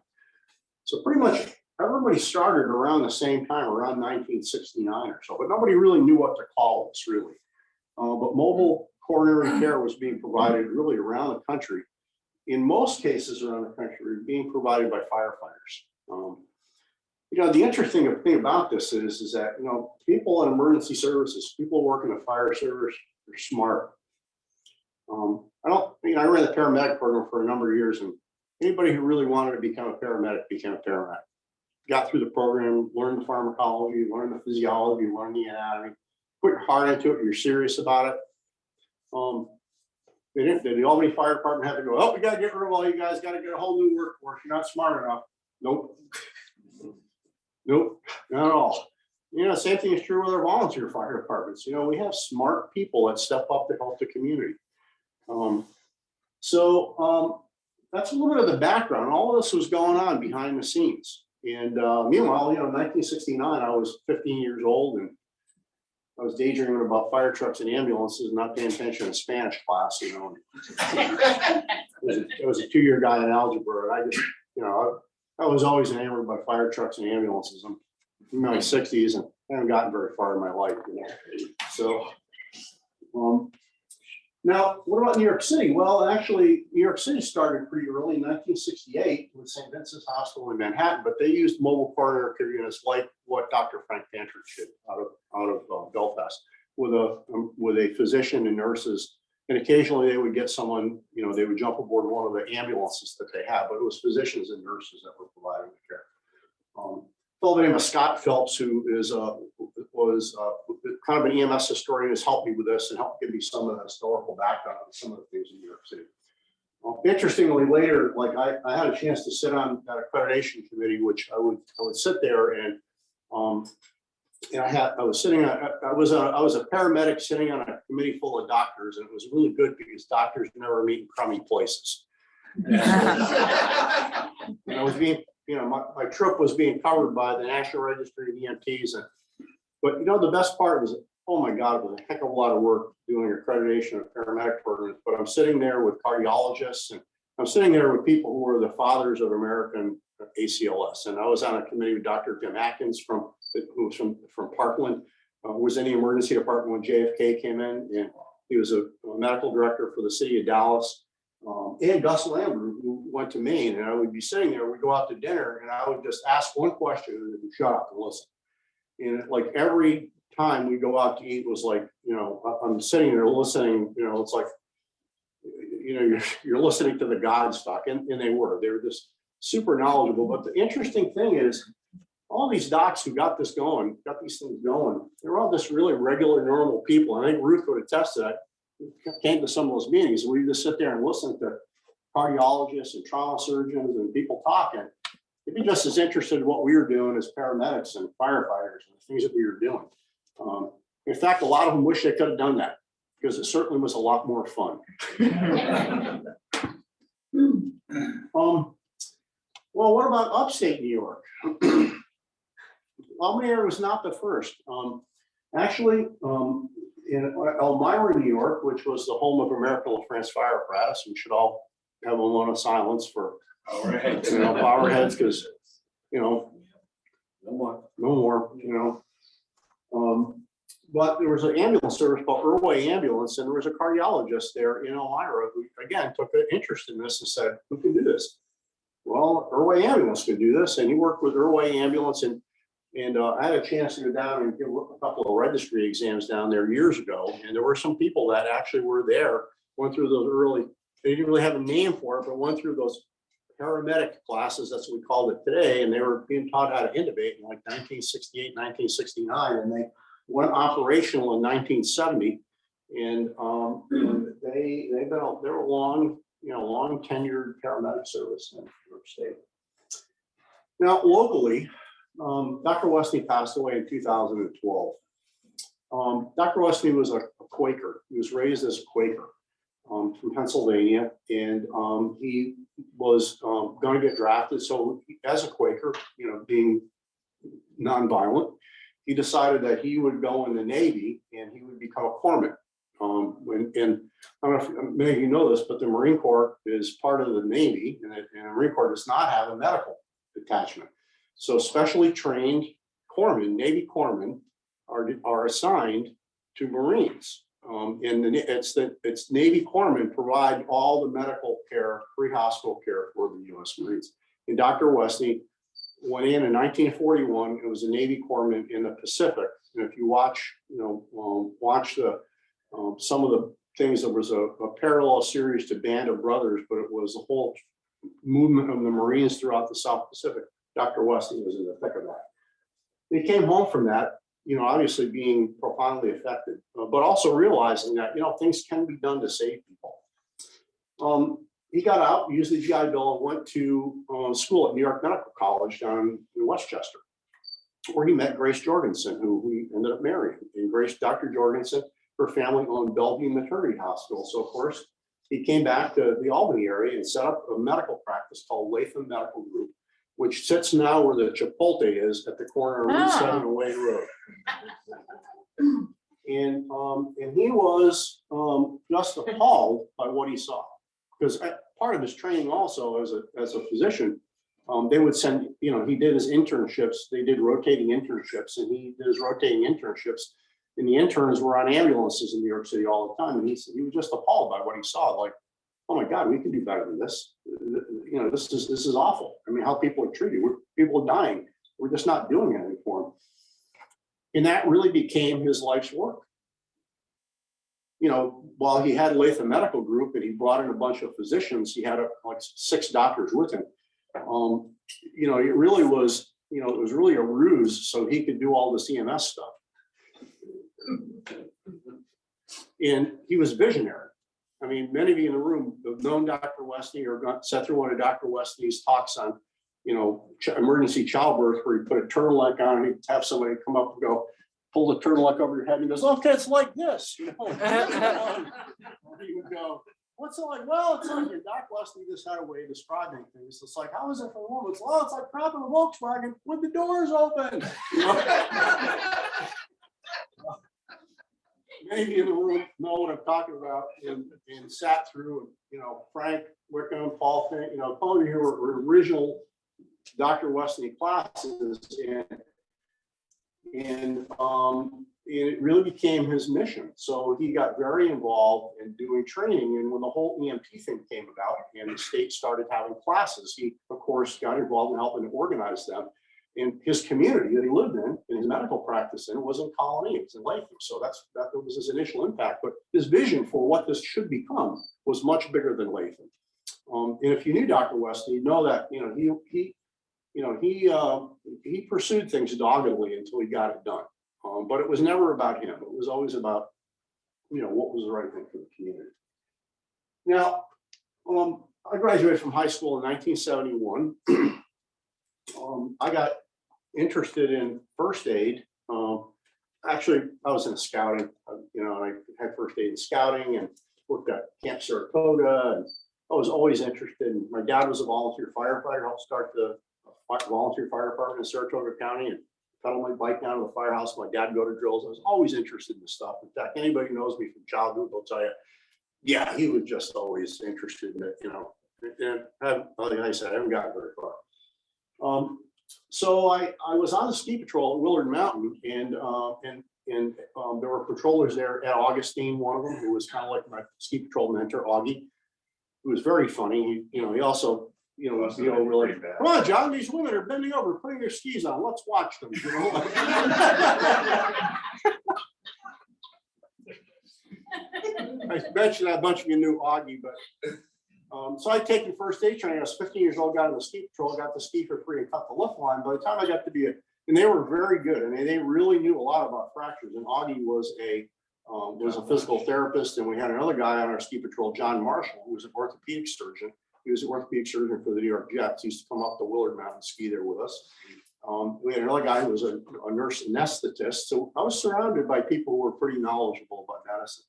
[SPEAKER 7] So pretty much everybody started around the same time, around 1969 or so, but nobody really knew what to call this really. But mobile coronary care was being provided really around the country. In most cases around the country, being provided by firefighters. The interesting thing about this is that, people in emergency services, people working in the fire service, are smart. I ran the paramedic program for a number of years, and anybody who really wanted to become a paramedic became a paramedic. Got through the program, learned the pharmacology, learned the physiology, learned the anatomy, put your heart into it, you're serious about it. The Albany Fire Department had to go, we got to get rid of all you guys, got to get a whole new workforce. You're not smart enough. Nope, not at all. Same thing is true with our volunteer fire departments. We have smart people that step up to help the community. So that's a little bit of the background. All of this was going on behind the scenes. And meanwhile, in 1969, I was 15 years old, and I was daydreaming about fire trucks and ambulances and not paying attention in Spanish class. I was a 2-year guy in algebra, and I just, I was always enamored by fire trucks and ambulances. I'm in my 60s and I haven't gotten very far in my life. So Now, what about New York City? Well, actually, New York City started pretty early in 1968 with St. Vincent's Hospital in Manhattan, but they used mobile coronary care units like what Dr. Frank Pantridge did out of Belfast, with a physician and nurses. And occasionally they would get someone, they would jump aboard one of the ambulances that they had, but it was physicians and nurses that were providing the care. Fellow by the name of Scott Phelps, who was kind of an EMS historian, has helped me with this and helped give me some of the historical background on some of the things in New York City. Interestingly, later, like I had a chance to sit on that accreditation committee, which I would sit there and I was a paramedic sitting on a committee full of doctors, and it was really good because doctors never meet in crummy places. And I was being, my trip was being covered by the National Registry of EMTs, but the best part was, oh my God, it was a heck of a lot of work doing accreditation of paramedic programs. But I'm sitting there with cardiologists, and I'm sitting there with people who were the fathers of American ACLS. And I was on a committee with Dr. Jim Atkins who was from Parkland, was in the emergency department when JFK came in, and he was a medical director for the city of Dallas. And Gus Lambert, who went to Maine, and I would be sitting there, we'd go out to dinner, and I would just ask one question and then shut up and listen. And like every time we go out to eat was like, I'm sitting there listening, it's like, you're listening to the gods talk, and they were just super knowledgeable. But the interesting thing is, all these docs who got these things going, they're all just really regular, normal people. And I think Ruth would attest to that. Came to some of those meetings, we just sit there and listen to cardiologists and trauma surgeons and people talking. They'd be just as interested in what we were doing as paramedics and firefighters and the things that we were doing. In fact, a lot of them wish they could have done that, because it certainly was a lot more fun. Well, what about upstate New York? Albany area was not the first. Actually, in Elmira, New York, which was the home of American LaFrance Fire Apparatus, we should all have a moment of silence for our heads, because no more. But there was an ambulance service called Irway Ambulance, and there was a cardiologist there in Elmira who again took an interest in this and said, "Who can do this?" Well, Irway Ambulance could do this, and he worked with Irway Ambulance, and I had a chance to go down and give a couple of registry exams down there years ago. And there were some people that actually were there, went through those early, they didn't really have a name for it, but went through those paramedic classes, that's what we called it today. And they were being taught how to intubate in like 1968, 1969. And they went operational in 1970. And they're a long tenured paramedic service in New York State. Now, locally, Dr. Westney passed away in 2012. Dr. Westney was a Quaker. He was raised as a Quaker from Pennsylvania, and he was going to get drafted. So as a Quaker, being nonviolent, he decided that he would go in the Navy and he would become a corpsman. And I don't know if many of you know this, but the Marine Corps is part of the Navy, and the Marine Corps does not have a medical detachment. So specially trained corpsmen, Navy corpsmen, are assigned to Marines. It's Navy corpsmen provide all the medical care, pre-hospital care for the U.S. Marines. And Dr. Westney went in 1941. It was a Navy corpsman in the Pacific. And if you watch some of the things, there was a parallel series to Band of Brothers, but it was the whole movement of the Marines throughout the South Pacific. Dr. Westney was in the thick of that. He came home from that, obviously being profoundly affected, but also realizing that, things can be done to save people. He got out, used the GI Bill, and went to school at New York Medical College down in Westchester, where he met Grace Jorgensen, who he ended up marrying. And Dr. Jorgensen, her family owned Bellevue Maternity Hospital. So, of course, he came back to the Albany area and set up a medical practice called Latham Medical Group, which sits now where the Chipotle is at the corner of Route 7 and Wayne Road. And he was just appalled by what he saw, because part of his training also as a physician, they would send, he did his internships, they did rotating internships, and he did his rotating internships And the interns were on ambulances in New York City all the time. And he said, he was just appalled by what he saw. Like, oh my God, we can do better than this. You know, this is awful. I mean, how people are treated. People are dying. We're just not doing anything for them. And that really became his life's work. You know, while he had Latham Medical Group and he brought in a bunch of physicians, he had like 6 doctors with him. You know, it really was, you know, it was really a ruse so he could do all this EMS stuff. And he was visionary. I mean, many of you in the room have known Dr. Westney or sat through one of Dr. Westney's talks on, you know, emergency childbirth, where he put a turtleneck on and he'd have somebody come up and go, pull the turtleneck over your head and he goes, okay, it's like this, you know. He would go, what's it like? Well, it's like, and Doc Westney just had a way of describing things. It's like, how is it for a woman? It's, well, it's like driving a Volkswagen with the doors open. You know? Many of you in the room know what I'm talking about and sat through, you know, Frank Wickham, Paul Fink, you know, all of you were original Dr. Westney classes, and it really became his mission. So he got very involved in doing training. And when the whole EMT thing came about and the state started having classes, he, of course, got involved in helping to organize them. In his community that he lived in his medical practice in, was in Colony, it was in Latham. So that was his initial impact. But his vision for what this should become was much bigger than Latham. And if you knew Dr. Westney, you know that, he pursued things doggedly until he got it done. But it was never about him. It was always about, you know, what was the right thing for the community. Now, I graduated from high school in 1971. I got interested in first aid. Actually, I was in scouting, you know, and I had first aid in scouting and worked at Camp Saratoga. And I was always interested. My dad was a volunteer firefighter, helped start the volunteer fire department in Saratoga County, and pedal my bike down to the firehouse. My dad would go to drills. I was always interested in this stuff. In fact, anybody who knows me from childhood will tell you, yeah, he was just always interested in it, you know. And like I said, I haven't gotten very far. So I was on the ski patrol at Willard Mountain, and there were patrollers there. Ed Augustine, one of them, who was kind of like my ski patrol mentor, Augie, who was very funny. He also, really, come on, John, these women are bending over, putting their skis on. Let's watch them. You know? I mentioned that a bunch of you knew Augie, but. So I'd taken first aid training. I was 15 years old, got in the ski patrol, got to ski for free and cut the lift line. By the time I got to be and they were very good. I mean, they really knew a lot about fractures. And Augie was a physical therapist. And we had another guy on our ski patrol, John Marshall, who was an orthopedic surgeon. He was an orthopedic surgeon for the New York Jets. He used to come up to Willard Mountain and ski there with us. We had another guy who was a nurse anesthetist. So I was surrounded by people who were pretty knowledgeable about medicine.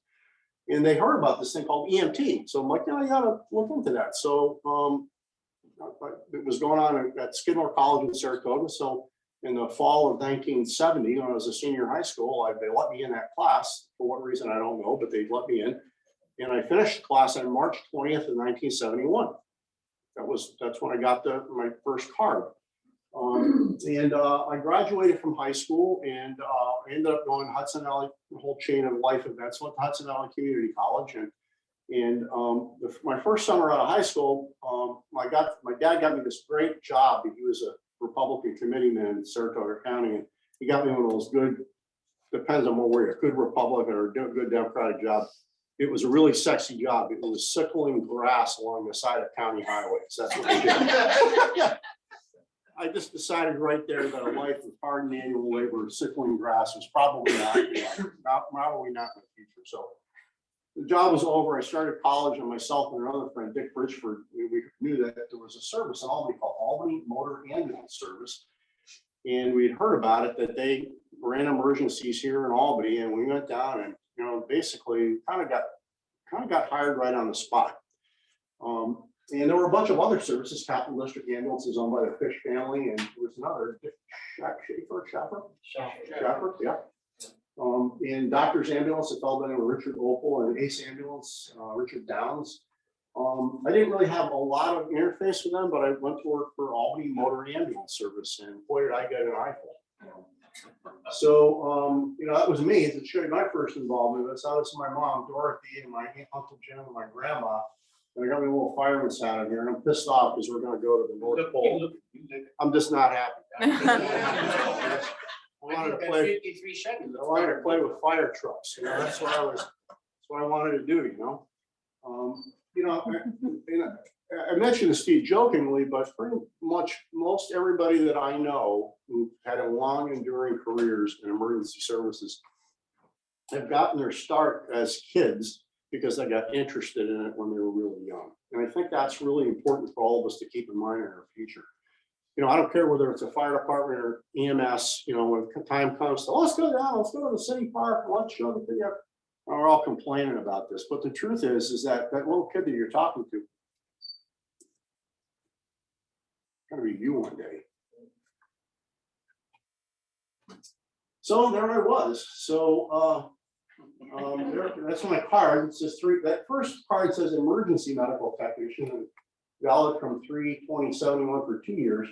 [SPEAKER 7] And they heard about this thing called EMT. So I'm like, yeah, I gotta look into that. So it was going on at Skidmore College in Saratoga. So in the fall of 1970, when I was a senior in high school, they let me in that class. For what reason, I don't know, but they let me in. And I finished class on March 20th of 1971. That's when I got my first card. And I graduated from high school and ended up going to Hudson Valley, the whole chain of life events, went to Hudson Valley Community College. And my first summer out of high school, my dad got me this great job. He was a Republican committeeman in Saratoga County, and he got me one of those good, depends on where you're, good Republican or a good Democratic job. It was a really sexy job. It was sickling grass along the side of county highways. That's what we did. I just decided right there that a life of hard manual labor, sickling grass was probably not in the future. So the job was over. I started college, and myself and another friend, Dick Bridgeford, we knew that there was a service in Albany called Albany Motor Ambulance Service. And we'd heard about it, that they ran emergencies here in Albany, and we went down and, basically kind of got hired right on the spot. And there were a bunch of other services. Capital District Ambulance is owned by the Fish family, and there was another, Schaffer, yeah. And Doctor's Ambulance, it's all done with Richard Opal, and Ace Ambulance, Richard Downs. I didn't really have a lot of interface with them, but I went to work for Albany Motor Ambulance Service, and boy, did I get an eyeful. So, you know, that was me, to show you my first involvement. That's obviously my mom, Dorothy, and my aunt, Uncle Jim, and my grandma. And I got my little fireman's hat on here, and I'm pissed off because we're gonna go to the North Pole. I'm just not happy. I wanted to play,
[SPEAKER 8] 53 seconds.
[SPEAKER 7] I wanted to play with fire trucks, you know, that's what I wanted to do, you know? You know, I mentioned this to you jokingly, but pretty much most everybody that I know who had a long enduring careers in emergency services have gotten their start as kids because they got interested in it when they were really young. And I think that's really important for all of us to keep in mind in our future. You know, I don't care whether it's a fire department or EMS, you know, when time comes to, oh, let's go down, let's go to the city park, let's show the video. We're all complaining about this, but the truth is that that little kid that you're talking to, gonna be you one day. So there I was. So that's my card. It says that first card says emergency medical technician and valid from 3/20/71 for 2 years.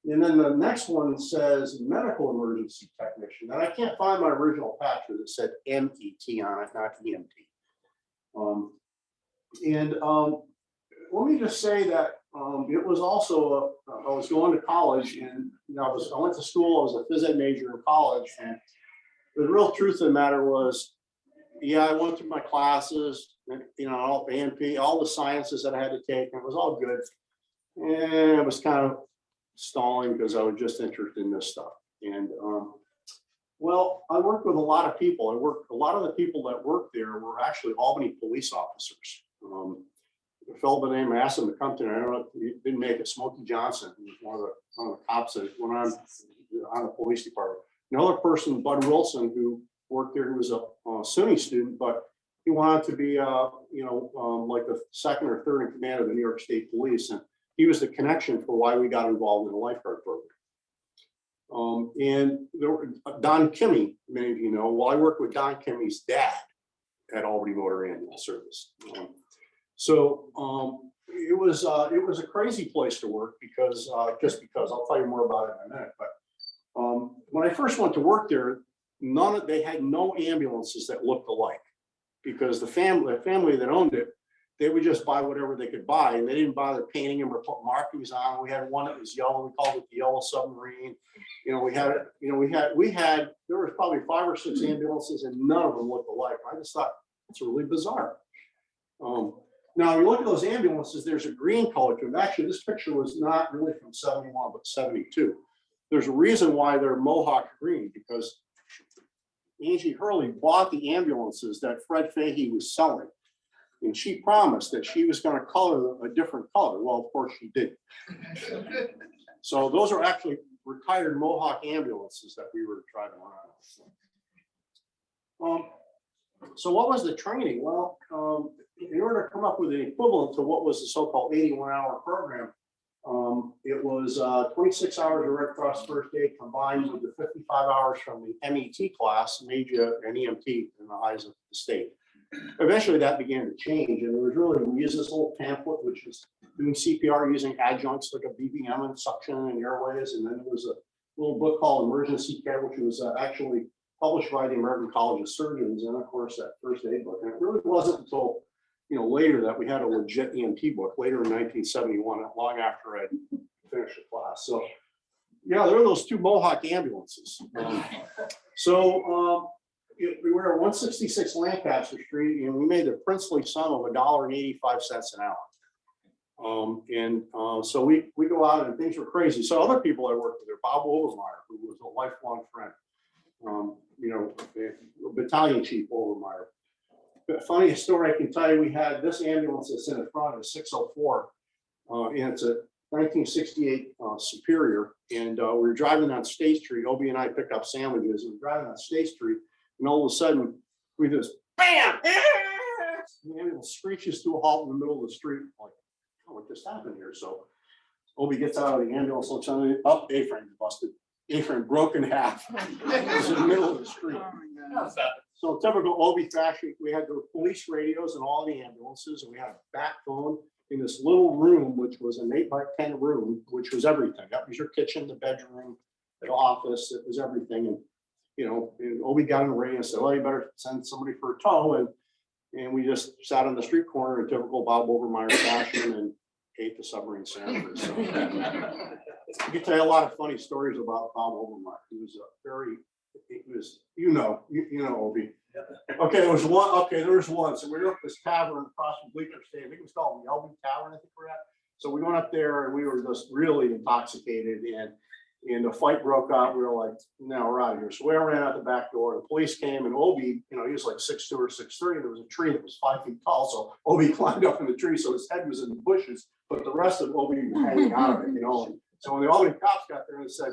[SPEAKER 7] And then the next one says medical emergency technician. And I can't find my original patch that said MET on it, not EMT. Let me just say that it was also, I was going to college, and you know, I went to school, I was a phys ed major in college, and the real truth of the matter was, yeah, I went through my classes, you know, all ANP, all the sciences that I had to take, and it was all good. And it was kind of stalling because I was just interested in this stuff. And well, I worked with a lot of people. A lot of the people that worked there were actually Albany police officers. A fellow by the name, I asked him to come to me. I don't know, he didn't make it. Smokey Johnson, he was one of the cops that went on the police department. Another person, Bud Wilson, who worked there, who was a SUNY student, but he wanted to be, you know, like the second or third in command of the New York State Police, and he was the connection for why we got involved in the lifeguard program. And there were, Don Kimmy, many of you know. Well, I worked with Don Kimmy's dad at Albany Motor Ambulance Service. It was a crazy place to work because just because I'll tell you more about it in a minute. But when I first went to work there, they had no ambulances that looked alike because the family that owned it, they would just buy whatever they could buy, and they didn't bother painting them or put markings on. We had one that was yellow. We called it the Yellow Submarine. You know, we had there was probably 5 or 6 ambulances, and none of them looked alike. I just thought it's really bizarre. Now, if you look at those ambulances, there's a green color to them. Actually, this picture was not really from 71, but 72. There's a reason why they're Mohawk green, because Angie Hurley bought the ambulances that Fred Fahey was selling. And she promised that she was going to color them a different color. Well, of course she didn't. So those are actually retired Mohawk ambulances that we were driving around. So what was the training? Well, in order to come up with an equivalent to what was the so-called 81-hour program, it was 26 hours of Red Cross first aid combined with the 55 hours from the MET class, made you an EMT in the eyes of the state. Eventually that began to change, and it was really, we used this little pamphlet, which is doing CPR using adjuncts like a BBM and suction and airways. And then there was a little book called Emergency Care, which was actually published by the American College of Surgeons. And of course that first aid book. And it really wasn't until, you know, later that we had a legit EMT book later in 1971, long after I'd finished the class. So yeah, there were those 2 Mohawk ambulances. We were at 166 Lancaster Street, and we made the princely sum of $1.85 an hour. So we go out, and things were crazy. So other people I worked with there, Bob Overmeyer, who was a lifelong friend, you know, Battalion Chief Overmeyer. The funniest story I can tell you, we had this ambulance that's in the front of 604, and it's a 1968 Superior, and we were driving on State Street. Obie and I picked up sandwiches, and we're driving on State Street. And all of a sudden, we just bam! The ambulance screeches to a halt in the middle of the street. Like, oh, what just happened here? So Obie gets out of the ambulance, looks on it, up, A-frame busted, A-frame broken in half. It was in the middle of the street. So typical Obie fashion, we had the police radios in all the ambulances, and we had a backbone in this little room, which was an 8x10 room, which was everything. That was your kitchen, the bedroom, the office, it was everything. And, you know, and Obi got in the ring and said, well, you better send somebody for a tow. And we just sat on the street corner in typical Bob Overmeyer fashion and ate the submarine sandwich. So I can tell you a lot of funny stories about Bob Overmeyer. He was you know, Obi. Okay, there was one. So we were up this tavern across from Bleecker State. I think it was called the Albany Tavern, I think we're at. So we went up there and we were just really intoxicated and the fight broke out. We were like, no, we're out of here. So we ran out the back door. The police came and Obi, you know, he was like 6'2" or 6'3". There was a tree that was 5 feet tall. So Obi climbed up in the tree. So his head was in the bushes, but the rest of Obi was hanging out of it, you know. And so when the Albany cops got there and said,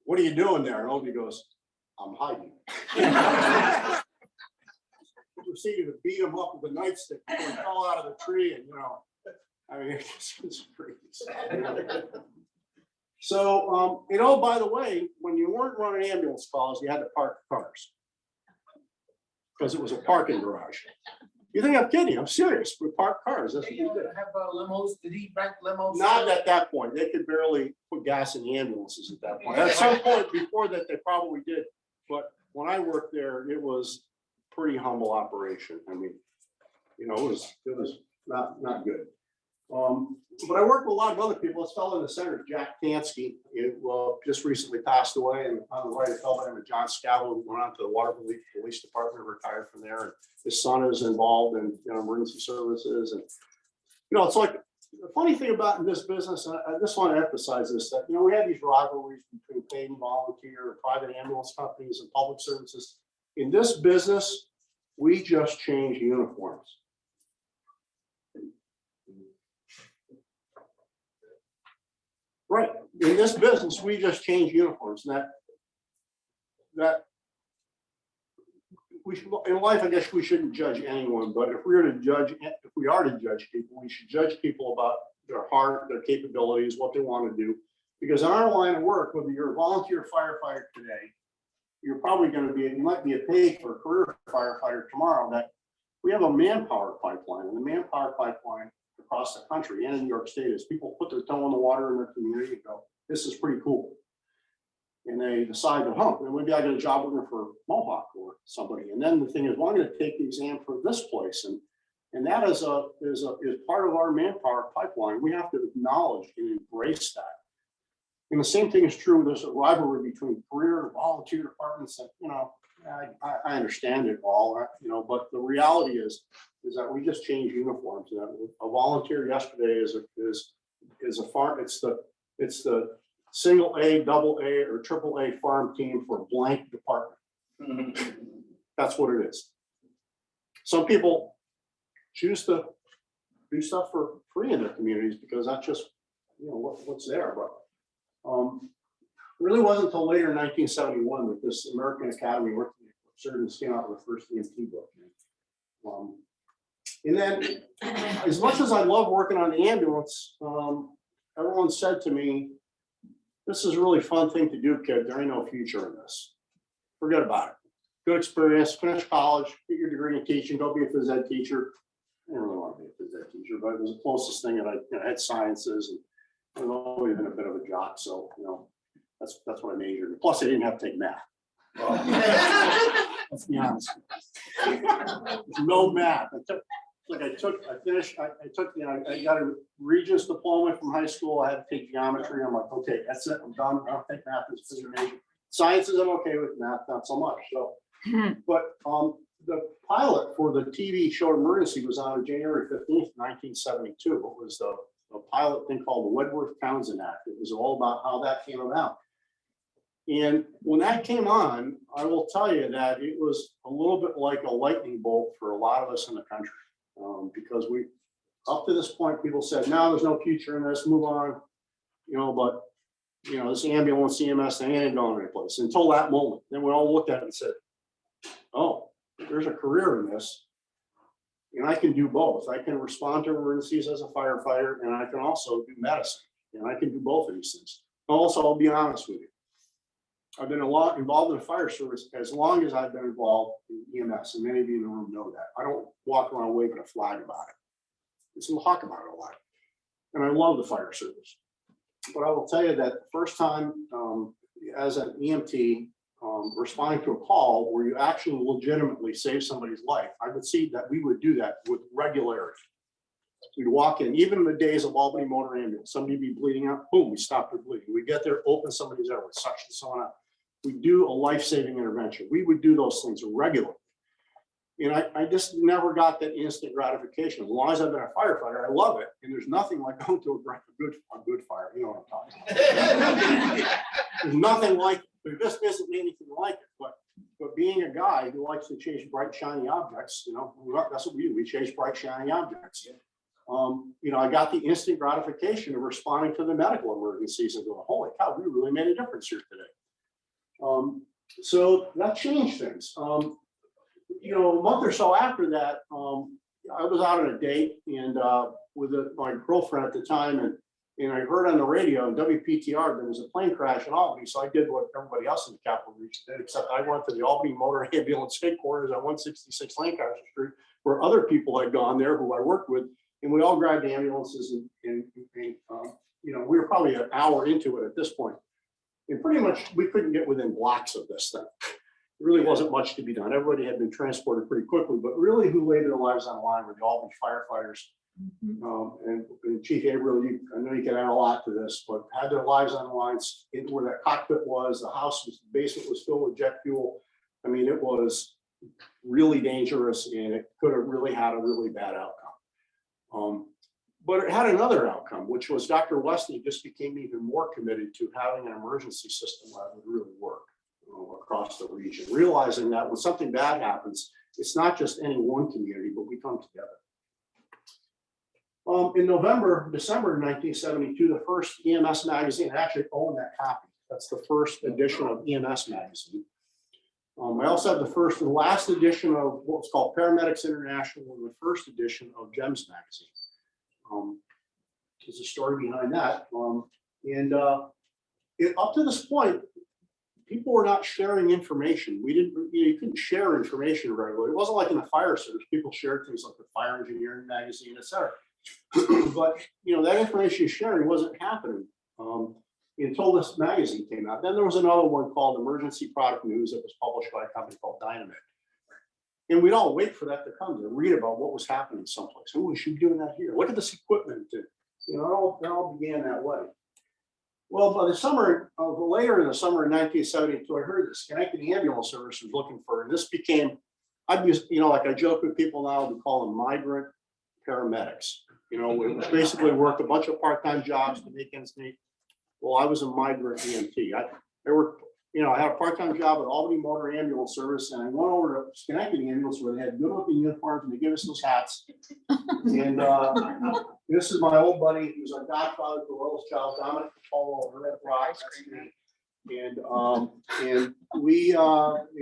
[SPEAKER 7] what are you doing there? And Obi goes, I'm hiding. We proceeded to beat him up with a nightstick before he fell out of the tree. And, you know, I mean, it's crazy. So, you know, by the way, when you weren't running ambulance calls, you had to park cars because it was a parking garage. You think I'm kidding? I'm serious. We park cars. That's what we did.
[SPEAKER 8] Have limos, did he rent limos?
[SPEAKER 7] Not at that point. They could barely put gas in the ambulances at that point. At some point before that, they probably did. But when I worked there, it was pretty humble operation. I mean, you know, it was not good. But I worked with a lot of other people. This fellow in the center, Jack Tansky, just recently passed away. And on the right, a fellow named John Scavo, who went on to the Waterville Police Department, retired from there. And his son is involved in, you know, emergency services. And, you know, it's like the funny thing about this business, and I just want to emphasize this, that, you know, we have these rivalries between paid and volunteer, private ambulance companies and public services. In this business, we just change uniforms. Right. In this business, we just change uniforms. And that we should, in life, I guess we shouldn't judge anyone, but if we are to judge people, we should judge people about their heart, their capabilities, what they want to do. Because in our line of work, whether you're a volunteer firefighter today, you're probably going to be, you might be a paid for a career firefighter tomorrow. That we have a manpower pipeline, and the manpower pipeline across the country and in New York State is people put their toe in the water in their community and go, this is pretty cool. And they decide to hump. And maybe I get a job working for Mohawk or somebody. And then the thing is, well, I'm going to take the exam for this place. And that is part of our manpower pipeline. We have to acknowledge and embrace that. And the same thing is true. There's a rivalry between career and volunteer departments. And, you know, I understand it all, you know, but the reality is that we just change uniforms. And a volunteer yesterday is a farm. It's the single A, double A, or triple A farm team for a blank department. That's what it is. Some people choose to do stuff for free in their communities because that's just, you know, what's there. But it really wasn't until later in 1971 that this American Academy worked surgeons came out with the first EMT book. And then, as much as I love working on the ambulance, everyone said to me, this is a really fun thing to do, kid. There ain't no future in this. Forget about it. Good experience, finish college, get your degree in teaching, go be a phys ed teacher. I didn't really want to be a phys ed teacher, but it was the closest thing that I had sciences, and I've always been a bit of a jock, so, you know, that's what I majored in. Plus, I didn't have to take math. Let's be honest. No math. I got a Regents diploma from high school. I had to take geometry. I'm like, okay, that's it. I'm done. I don't take math as a major. Sciences, I'm okay with. Math, not so much. So, but the pilot for the TV show Emergency was on January 15th, 1972. It was a pilot thing called the Wedworth Townsend Act. It was all about how that came about. And when that came on, I will tell you that it was a little bit like a lightning bolt for a lot of us in the country. Because up to this point, people said, no, there's no future in this, move on. You know, but, you know, this ambulance, EMS, they ain't going anyplace until that moment. Then we all looked at it and said, oh, there's a career in this. And I can do both. I can respond to emergencies as a firefighter, and I can also do medicine. And I can do both of these things. Also, I'll be honest with you. I've been involved in the fire service as long as I've been involved in EMS, and many of you in the room know that. I don't walk around waving a flag about it. It's a talk about it a lot. And I love the fire service. But I will tell you that the first time as an EMT, responding to a call where you actually legitimately save somebody's life, I would see that we would do that with regularity. We'd walk in, even in the days of Albany Motor Ambulance, somebody be bleeding out, boom, we stop their bleeding. We get there, open somebody's airway, suction someone out. We do a life-saving intervention. We would do those things regularly. And I just never got that instant gratification. As long as I've been a firefighter, I love it. And there's nothing like going to a good fire. You know what I'm talking about. There's nothing like it. There just isn't anything like it. But being a guy who likes to chase bright, shiny objects, you know, that's what we do. We chase bright, shiny objects. You know, I got the instant gratification of responding to the medical emergencies and going, holy cow, we really made a difference here today. So that changed things. You know, a month or so after that, I was out on a date and with my girlfriend at the time, and I heard on the radio in WPTR there was a plane crash in Albany. So I did what everybody else in the Capital Region did, except I went to the Albany Motor Ambulance headquarters on 166 Lancaster Street, where other people had gone there who I worked with, and we all grabbed ambulances and you know, we were probably an hour into it at this point, and pretty much we couldn't get within blocks of this thing. There really wasn't much to be done. Everybody had been transported pretty quickly, but really who laid their lives on the line were the Albany firefighters. And Chief Haverhill, I know you can add a lot to this, but had their lives on the lines where that cockpit was, the house was, the basement was filled with jet fuel. I mean, it was really dangerous and it could have really had a really bad outcome. But it had another outcome, which was Dr. Wesley just became even more committed to having an emergency system that would really work across the region, realizing that when something bad happens, it's not just any one community, but we come together. In December 1972, the first EMS magazine, I actually own that copy. That's the first edition of EMS magazine. I also have the first and last edition of what's called Paramedics International and the first edition of GEMS magazine. There's a story behind that. Up to this point, people were not sharing information. You couldn't share information regularly. It wasn't like in the fire service, people shared things like the Fire Engineering magazine, et cetera. But you know, that information sharing wasn't happening until this magazine came out. Then there was another one called Emergency Product News that was published by a company called Dynamite. And we'd all wait for that to come to read about what was happening someplace. Oh, we should be doing that here. Look at this equipment. You know, it all began that way. Well, by the summer of later in the summer of 1972, I heard the Schenectady Ambulance Service was looking for, and this became, I'd use, you know, like I joke with people now, we call them migrant paramedics. You know, we basically worked a bunch of part-time jobs to make ends meet. Well, I was a migrant EMT. I had a part-time job at Albany Motor Ambulance Service, and I went over to Schenectady Ambulance where they had good-looking uniforms and they gave us those hats. And this is my old buddy, he was our godfather for Royal's child, Dominic Paulo, Red Rock. And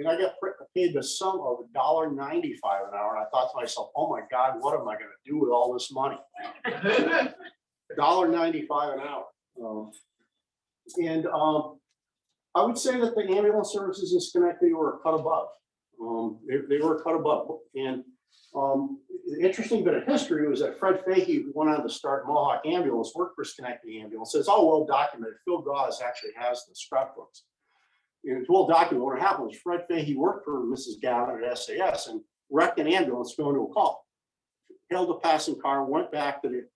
[SPEAKER 7] I got paid the sum of $1.95 an hour. And I thought to myself, oh my God, what am I going to do with all this money? $1.95 an hour. I would say that the ambulance services in Schenectady were a cut above. They were a cut above. And the interesting bit of history was that Fred Fahey, who went on to start Mohawk Ambulance, worked for Schenectady Ambulance. It's all well documented. Phil Gauze actually has the scrapbooks. And it's well documented. What happened was Fred Fahey worked for Mrs. Gavin at SAS and wrecked an ambulance going to a call. Hailed a passing car, went back to the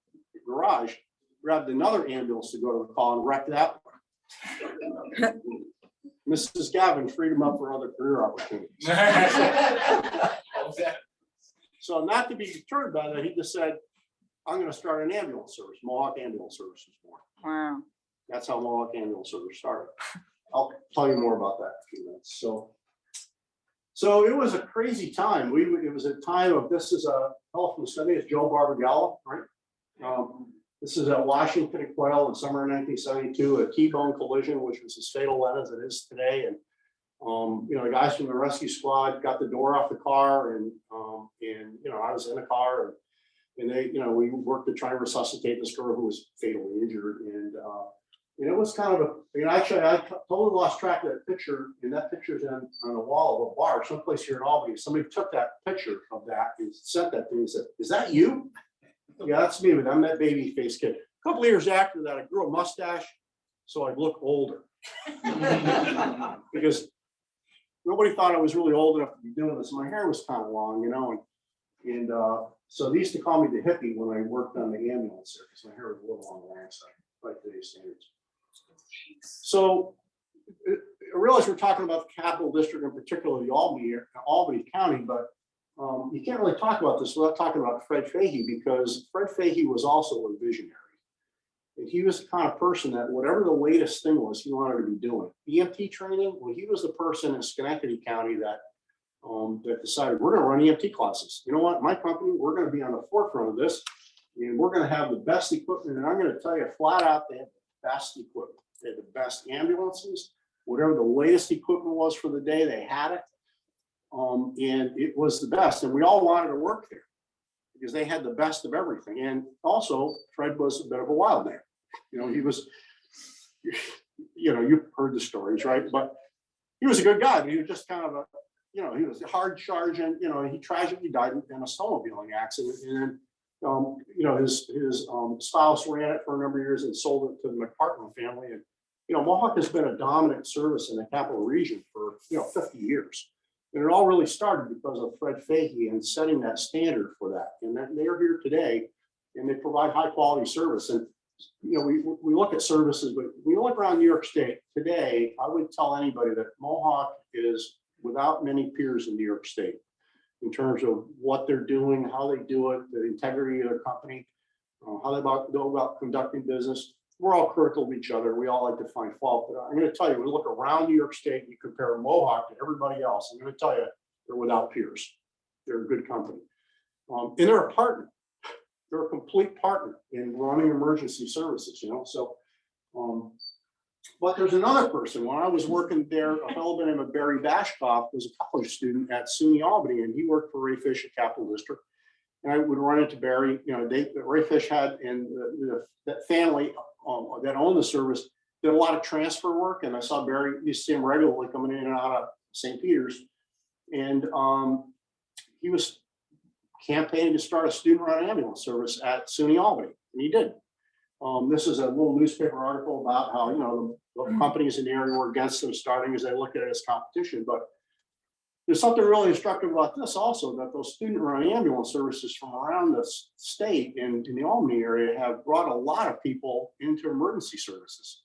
[SPEAKER 7] garage, grabbed another ambulance to go to the call and wrecked that one. Mrs. Gavin freed him up for other career opportunities. So not to be deterred by that, he just said, I'm going to start an ambulance service. Mohawk Ambulance Service was born.
[SPEAKER 4] Wow.
[SPEAKER 7] That's how Mohawk Ambulance Service started. I'll tell you more about that in a few minutes. So it was a crazy time. It was a time of, this is a fellow from Sunday, it's Joe Barbagallo, right? This is at Washington and Quail in summer of 1972, a T-bone collision, which was as fatal then as it is today. And the guys from the rescue squad got the door off the car, and I was in the car, and they, we worked to try and resuscitate this girl who was fatally injured, and it was kind of actually I totally lost track of that picture, and that picture's on the wall of a bar someplace here in Albany. Somebody took that picture of that and sent that to me and said, "Is that you?" Yeah, that's me, but I'm that baby face kid. A couple of years after that, I grew a mustache, so I look older. Because nobody thought I was really old enough to be doing this. My hair was kind of long, you know, and so they used to call me the hippie when I worked on the ambulance there, because my hair was a little on the long side by today's standards. So I realize we're talking about the Capital District, in particular the Albany County, but you can't really talk about this without talking about Fred Fahey, because Fred Fahey was also a visionary. And he was the kind of person that whatever the latest thing was, he wanted to be doing. EMT training, well, he was the person in Schenectady County that that decided we're going to run EMT classes. You know what, my company, we're going to be on the forefront of this, and we're going to have the best equipment. And I'm going to tell you flat out, they had the best equipment. They had the best ambulances, whatever the latest equipment was for the day, they had it. And it was the best. And we all wanted to work there because they had the best of everything. And also, Fred was a bit of a wild man. You know, he was, you know, you've heard the stories, right? But he was a good guy. But he was just kind of a, you know, he was a hard charging, you know, he tragically died in a snowmobiling accident. And then, you know, his spouse ran it for a number of years and sold it to the McPartland family. And, you know, Mohawk has been a dominant service in the capital region for, you know, 50 years. And it all really started because of Fred Fahey and setting that standard for that. And that they are here today and they provide high quality service. And, you know, we look at services, but when you look around New York State today, I would tell anybody that Mohawk is without many peers in New York State in terms of what they're doing, how they do it, the integrity of their company, how they go about conducting business. We're all critical of each other. We all like to find fault. But I'm going to tell you, when you look around New York State, you compare Mohawk to everybody else. I'm going to tell you, they're without peers. They're a good company. And they're a partner. They're a complete partner in running emergency services, you know. So, but there's another person. When I was working there, a fellow by the name of Barry Bashkoff was a college student at SUNY Albany, and he worked for Ray Fish at Capital District. And I would run into Barry, you know, Ray Fish had, and that family that owned the service did a lot of transfer work. And I saw Barry, used to see him regularly coming in and out of St. Peter's. And he was campaigning to start a student-run ambulance service at SUNY Albany, and he did. This is a little newspaper article about how, you know, the companies in the area were against them starting as they look at it as competition. But there's something really instructive about this also, that those student-run ambulance services from around the state and in the Albany area have brought a lot of people into emergency services.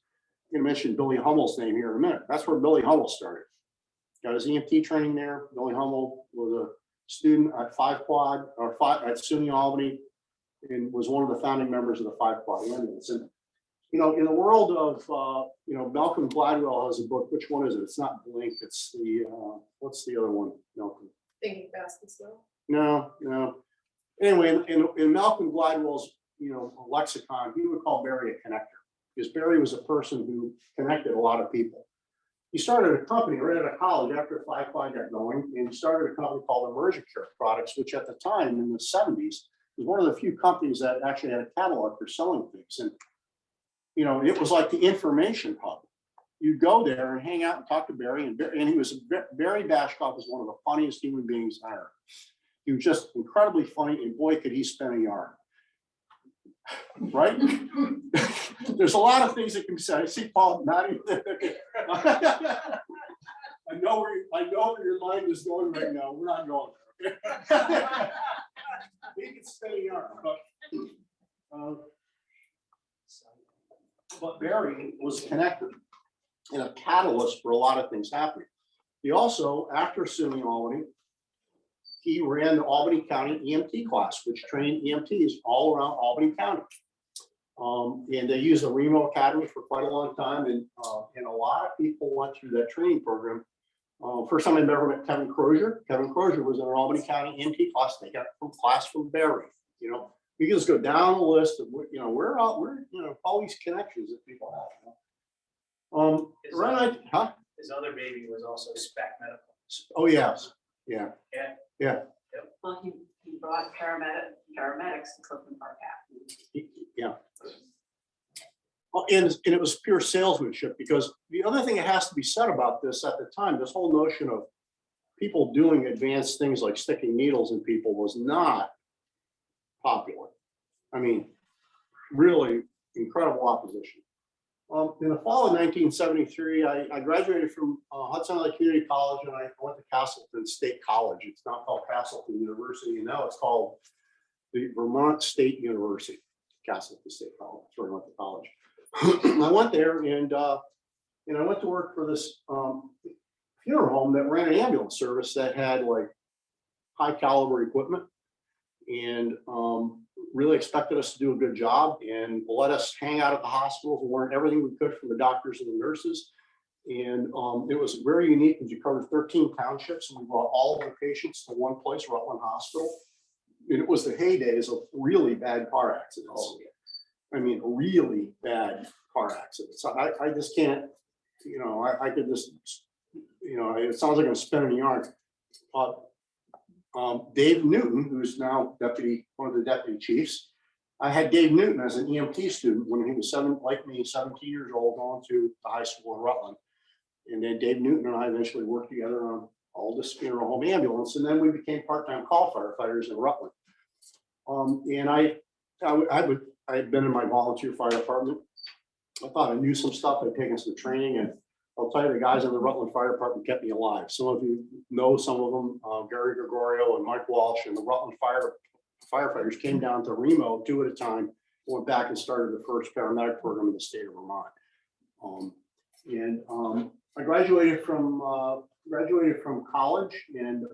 [SPEAKER 7] I'm going to mention Billy Hummel's name here in a minute. That's where Billy Hummel started. Got his EMT training there. Billy Hummel was a student at at SUNY Albany, and was one of the founding members of the 5 Quad ambulance. And, you know, in the world of, you know, Malcolm Gladwell has a book. Which one is it? It's not Blink. It's the, what's the other one, Malcolm?
[SPEAKER 4] Thinking fast and slow.
[SPEAKER 7] No. Anyway, in Malcolm Gladwell's, you know, lexicon, he would call Barry a connector, because Barry was a person who connected a lot of people. He started a company right out of college after 5 Quad got going, and he started a company called Emergent Care Products, which at the time in the 70s was one of the few companies that actually had a catalog for selling things. And, you know, it was like the information hub. You go there and hang out and talk to Barry, and he was, Barry Bashkoff was one of the funniest human beings on earth. He was just incredibly funny, and boy, could he spin a yarn. Right? There's a lot of things that can be said. I see Paul nodding. I know where your mind is going right now. We're not going there. Okay? He can spin a yarn, but Barry was connected and a catalyst for a lot of things happening. He also, after SUNY Albany, he ran the Albany County EMT class, which trained EMTs all around Albany County. And they used the Nemo Academy for quite a long time, and a lot of people went through that training program. First time I ever met Kevin Crozier. Kevin Crozier was in an Albany County EMT class. They got from Barry. You know, we can just go down the list of, you know, we're you know, all these connections that people have.
[SPEAKER 9] His other baby was also Spec Medical.
[SPEAKER 7] Oh yes, yeah.
[SPEAKER 3] Well, he brought paramedics to Clifton Park Avenue.
[SPEAKER 7] Yeah. Well, and it was pure salesmanship, because the other thing that has to be said about this at the time, this whole notion of people doing advanced things like sticking needles in people was not popular. I mean, really incredible opposition. In the fall of 1973, I graduated from Hudson Valley Community College, and I went to Castleton State College. It's now called Castleton University, and now it's called the Vermont State University, Castleton State College. That's where I went to college. I went there, and I went to work for this funeral home that ran an ambulance service that had like high caliber equipment, and really expected us to do a good job and let us hang out at the hospitals and learn everything we could from the doctors and the nurses. And it was very unique because we covered 13 townships, and we brought all of the patients to one place, Rutland Hospital. And it was the heydays of really bad car accidents. I mean, really bad car accidents. So I just can't, I could just, it sounds like I'm spinning yarn. Dave Newton, who's now one of the deputy chiefs. I had Dave Newton as an EMT student when he was 17 years old, going to the high school in Rutland. And then Dave Newton and I eventually worked together on all this funeral home ambulance. And then we became part-time call firefighters in Rutland. And I had been in my volunteer fire department. I thought I knew some stuff. I'd taken some training, and I'll tell you, the guys in the Rutland Fire Department kept me alive. Some of you know some of them, Gary Gregorio and Mike Walsh, and the Rutland firefighters came down to Nemo 2 at a time, went back and started the first paramedic program in the state of Vermont. I graduated from college, and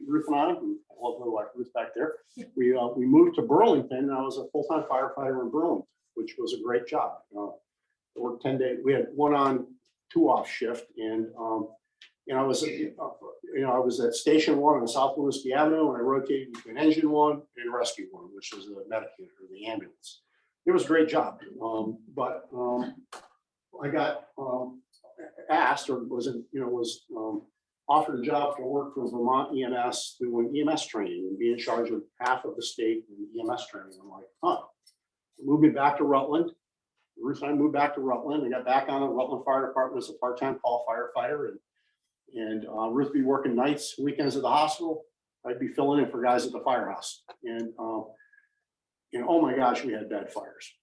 [SPEAKER 7] Ruth and I love my wife Ruth back there. We moved to Burlington, and I was a full-time firefighter in Burlington, which was a great job. I worked 10 days. We had 1 on, 2 off shift, and I was at Station 1 on South Whiskey Avenue, and I rotated between Engine 1 and Rescue 1, which was the medic unit or the ambulance. It was a great job, but I got asked, or was offered a job to work for Vermont EMS, doing EMS training and be in charge of half of the state in EMS training. I'm like, moved me back to Rutland. Ruth and I moved back to Rutland. I got back on the Rutland Fire Department as a part-time call firefighter, and Ruth be working nights, weekends at the hospital. I'd be filling in for guys at the firehouse, and oh my gosh, we had bad fires.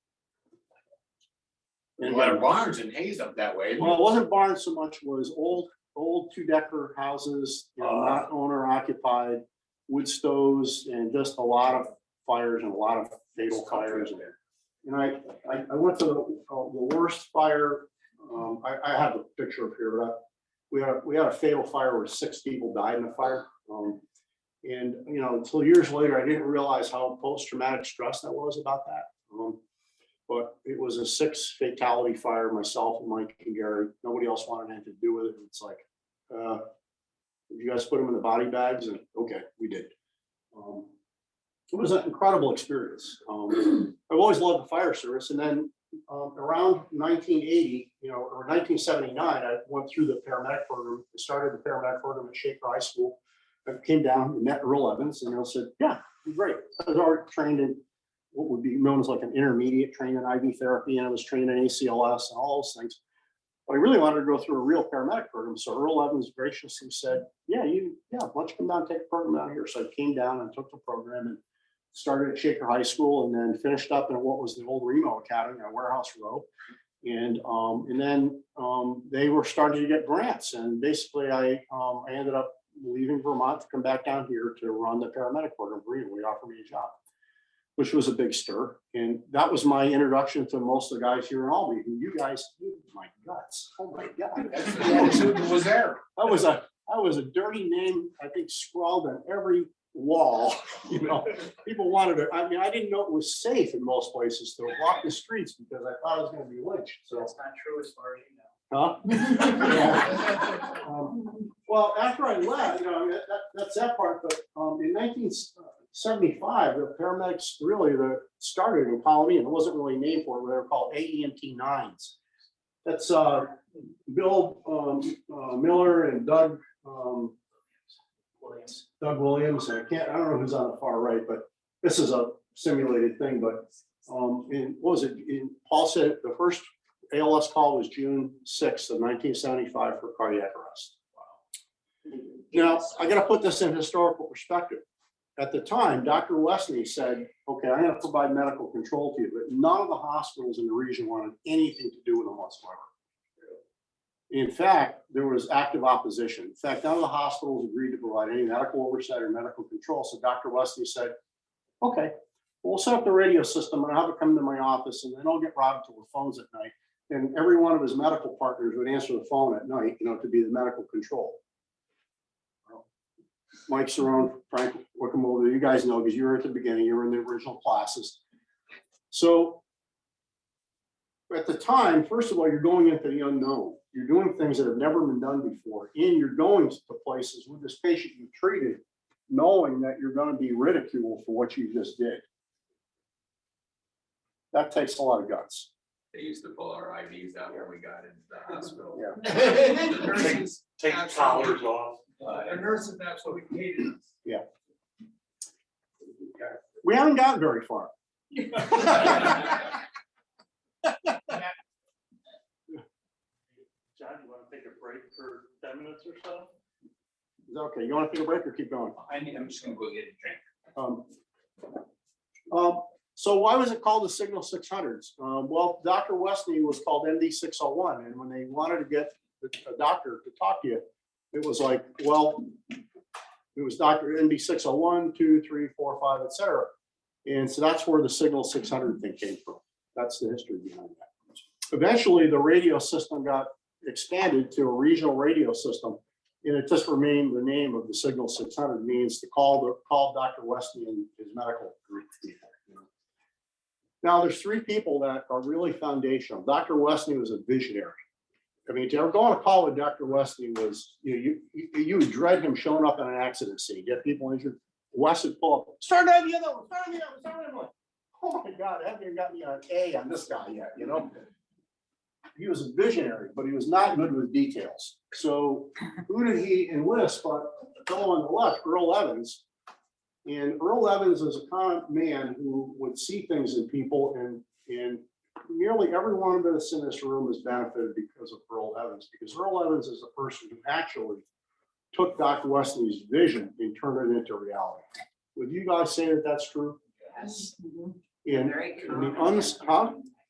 [SPEAKER 8] And a lot of barns and haze up that way.
[SPEAKER 7] Well, it wasn't barns so much, was old 2-decker houses, not owner occupied, wood stoves, and just a lot of fires and a lot of fatal fires. And I went to the worst fire. I have a picture up here, but we had a fatal fire where 6 people died in the fire. And until years later, I didn't realize how post-traumatic stress that was about that. But it was a 6 fatality fire, myself and Mike and Gary. Nobody else wanted anything to do with it. It's like, you guys put them in the body bags? And okay, we did. It was an incredible experience. I've always loved the fire service. And then around 1980, or 1979, I went through the paramedic program. I started the paramedic program at Shaker High School. I came down and met Earl Evans, and I said, yeah, great. I was already trained in what would be known as like an intermediate, trained in IV therapy, and I was trained in ACLS and all those things. But I really wanted to go through a real paramedic program. So Earl Evans graciously said, why don't you come down and take the program down here? So I came down and took the program and started at Shaker High School, and then finished up in what was the old Remo Academy on Warehouse Row. And then they were starting to get grants. And basically I ended up leaving Vermont to come back down here to run the paramedic program. They offered me a job, which was a big stir. And that was my introduction to most of the guys here in Albany, who you guys, my guts. Oh my God.
[SPEAKER 8] Who was there?
[SPEAKER 7] I was a dirty name, I think, scrawled on every wall. People wanted to, I didn't know it was safe in most places to walk the streets because I thought I was going to be lynched. So
[SPEAKER 9] That's not true as far as you know.
[SPEAKER 7] Well, after I left, that's that part. But in 1975, the paramedics really started in Colony, and it wasn't really named for it. They were called AEMT 9s. That's Bill Miller and Doug Williams. I don't know who's on the far right, but this is a simulated thing. But Paul said the first ALS call was June 6th of 1975 for cardiac arrest. Now, I got to put this in historical perspective. at the time, Dr. Wesley said, okay, I'm gonna provide medical control to you, but none of the hospitals in the region wanted anything to do with them whatsoever. In fact, there was active opposition. In fact, none of the hospitals agreed to provide any medical oversight or medical control. So Dr. Wesley said, okay, we'll set up the radio system and I'll have it come to my office and then I'll get routed to the phones at night. And every one of his medical partners would answer the phone at night, to be the medical control. Mike Cerrone, Frank Wickamover, you guys know, because you were at the beginning, you were in the original classes. So at the time, first of all, you're going into the unknown. You're doing things that have never been done before, and you're going to places with this patient you treated, knowing that you're going to be ridiculed for what you just did. That takes a lot of guts.
[SPEAKER 6] They used to pull our IVs out when we got into the hospital.
[SPEAKER 7] Yeah.
[SPEAKER 6] The nurses
[SPEAKER 9] Take the collars off.
[SPEAKER 6] The nurses, that's what we hated.
[SPEAKER 7] We haven't gotten very far.
[SPEAKER 9] John, you want to take a break for 10 minutes or so?
[SPEAKER 7] Is that okay? You want to take a break or keep going?
[SPEAKER 6] I'm just gonna go get a drink.
[SPEAKER 7] So why was it called the Signal 600s? Well, Dr. Wesley was called MD 601, and when they wanted to get a doctor to talk to you, it was like, well, it was Dr. MD 601, 2, 3, 4, 5, et cetera. And so that's where the Signal 600 thing came from. That's the history behind that. Eventually, the radio system got expanded to a regional radio system, and it just remained the name of the Signal 600, means to call Dr. Wesley and his medical group people. Now, there's three people that are really foundational. Dr. Wesley was a visionary. I mean, to ever go on a call with Dr. Wesley was, you would dread him showing up in an accident scene, get people injured. Wes would pull up, start on the other one, start on the other one, start on the other one. Oh my God, I haven't even got me an A on this guy yet, He was a visionary, but he was not good with details. So who did he enlist? But the fellow on the left, Earl Evans. And Earl Evans is a common man who would see things in people, and nearly every one of us in this room has benefited because of Earl Evans, because Earl Evans is the person who actually took Dr. Wesley's vision and turned it into reality. Would you guys say that that's true?
[SPEAKER 4] Yes.
[SPEAKER 7] And
[SPEAKER 4] Very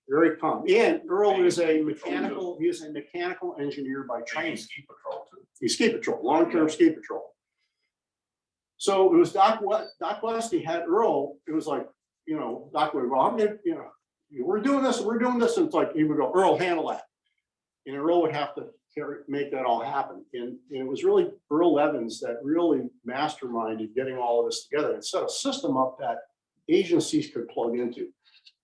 [SPEAKER 7] very calm. And Earl is a mechanical, he is a mechanical engineer by training.
[SPEAKER 6] Ski patrol too.
[SPEAKER 7] He's ski patrol, long-term ski patrol. So it was Doc Wesley had Earl, it was like, Doc would go, I'm gonna, we're doing this, and it's like, he would go, Earl, handle that. And Earl would have to make that all happen. And it was really Earl Evans that really masterminded getting all of this together and set a system up that agencies could plug into.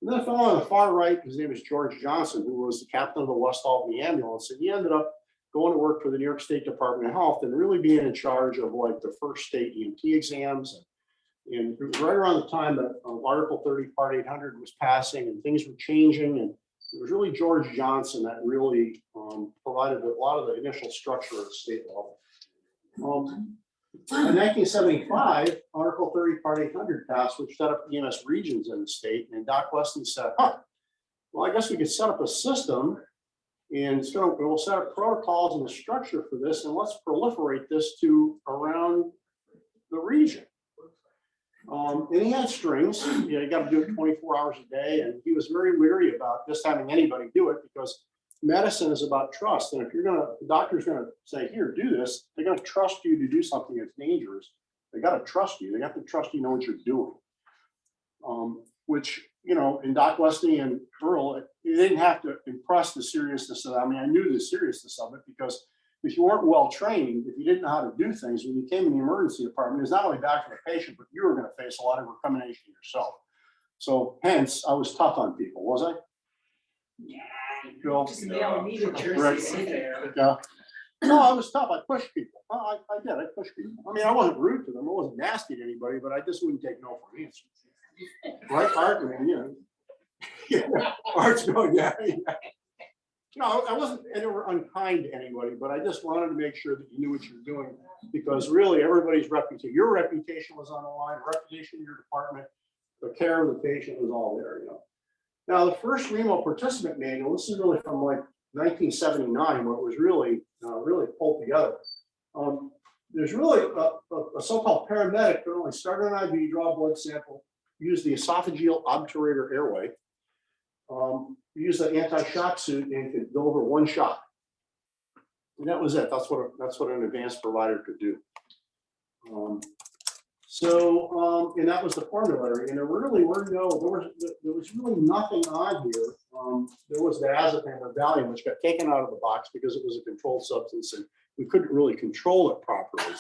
[SPEAKER 7] And then a fellow on the far right, his name is George Johnson, who was the captain of the West Albany ambulance. And he ended up going to work for the New York State Department of Health and really being in charge of like the first state EMT exams. And it was right around the time that Article 30, Part 800 was passing and things were changing. And it was really George Johnson that really provided a lot of the initial structure at the state level. In 1975, Article 30, Part 800 passed, which set up EMS regions in the state. And Doc Wesley said, well, I guess we could set up a system and we'll set up protocols and the structure for this, and let's proliferate this to around the region. And he had strings, you got to do it 24 hours a day. And he was very leery about just having anybody do it because medicine is about trust. And if the doctor's going to say, here, do this, they're going to trust you to do something that's dangerous. They got to trust you. They have to trust you know what you're doing. Which, in Doc Wesley and Earl, you didn't have to impress the seriousness of it. I mean, I knew the seriousness of it because if you weren't well trained, if you didn't know how to do things, when you came in the emergency department, it's not only doctor and patient, but you were going to face a lot of recrimination yourself. So hence, I was tough on people, was I?
[SPEAKER 4] Yeah.
[SPEAKER 7] Phil?
[SPEAKER 4] Just nail me to
[SPEAKER 7] Right. Yeah. No, I was tough. I pushed people. I did. I pushed people. I mean, I wasn't rude to them. I wasn't nasty to anybody, but I just wouldn't take no for an answer. Right, Art? I mean, yeah. Art's going, yeah. No, I wasn't ever unkind to anybody, but I just wanted to make sure that you knew what you were doing because really everybody's reputation, your reputation was on the line, the reputation of your department, the care of the patient was all there, Now, the first Nemo participant manual, this is really from like 1979, where it was really pulled together. there's really a so-called paramedic could only start an IV, draw a blood sample, use the esophageal obturator airway, use the anti-shock suit, and could deliver one shot. And that was it. That's what an advanced provider could do. And that was the formulary, and there really were there was really nothing on here. There was the diazepam or Valium, which got taken out of the box because it was a controlled substance, and we couldn't really control it properly.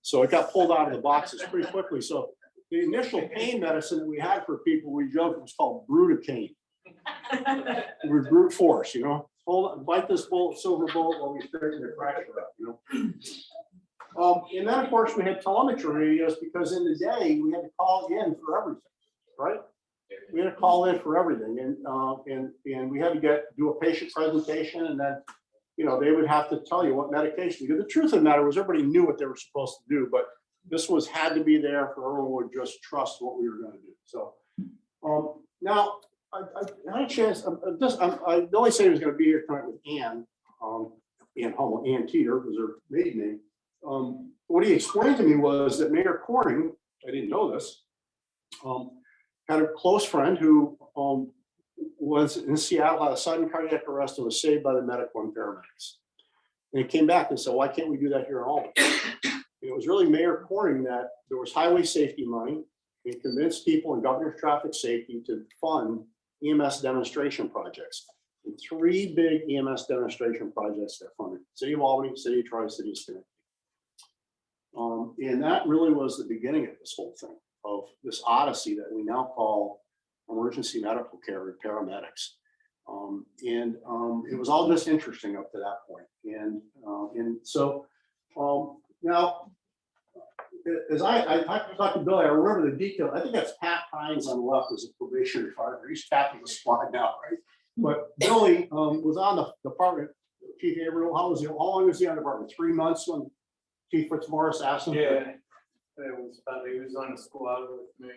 [SPEAKER 7] So it got pulled out of the boxes pretty quickly. So the initial pain medicine that we had for people, we joked it was called Brutacane. With brute force, you know, bite this silver bullet while we straighten the fracture up, you know. And then of course we had telemetry radios because in the day we had to call in for everything, right? We had to call in for everything, and we had to do a patient presentation, and then, you know, they would have to tell you what medication. Because the truth of the matter was everybody knew what they were supposed to do, but this had to be there for everyone would just trust what we were going to do. So now I had a chance. I only said he was going to be here tonight with Ann Hummel. Ann Teeter was her maiden name. What he explained to me was that Mayor Corning, I didn't know this, had a close friend who was in Seattle, had a sudden cardiac arrest, and was saved by the medical and paramedics. And he came back and said, why can't we do that here in Albany? It was really Mayor Corning that there was highway safety money. He convinced people in governor's traffic safety to fund EMS demonstration projects. And 3 big EMS demonstration projects that funded: City of Albany, City of Troy, City of Schenectady. And that really was the beginning of this whole thing, of this odyssey that we now call emergency medical care and paramedics. It was all just interesting up to that point. And so now, as I talked to Billy, I remember the detail. I think that's Pat Hines on the left as a probationary firefighter. He's captain of the squad now, right? But Billy was on the department. Chief Averill, how long was he on the department? 3 months when Chief Fitzmaurice asked him.
[SPEAKER 9] Yeah, he was on the squad with me.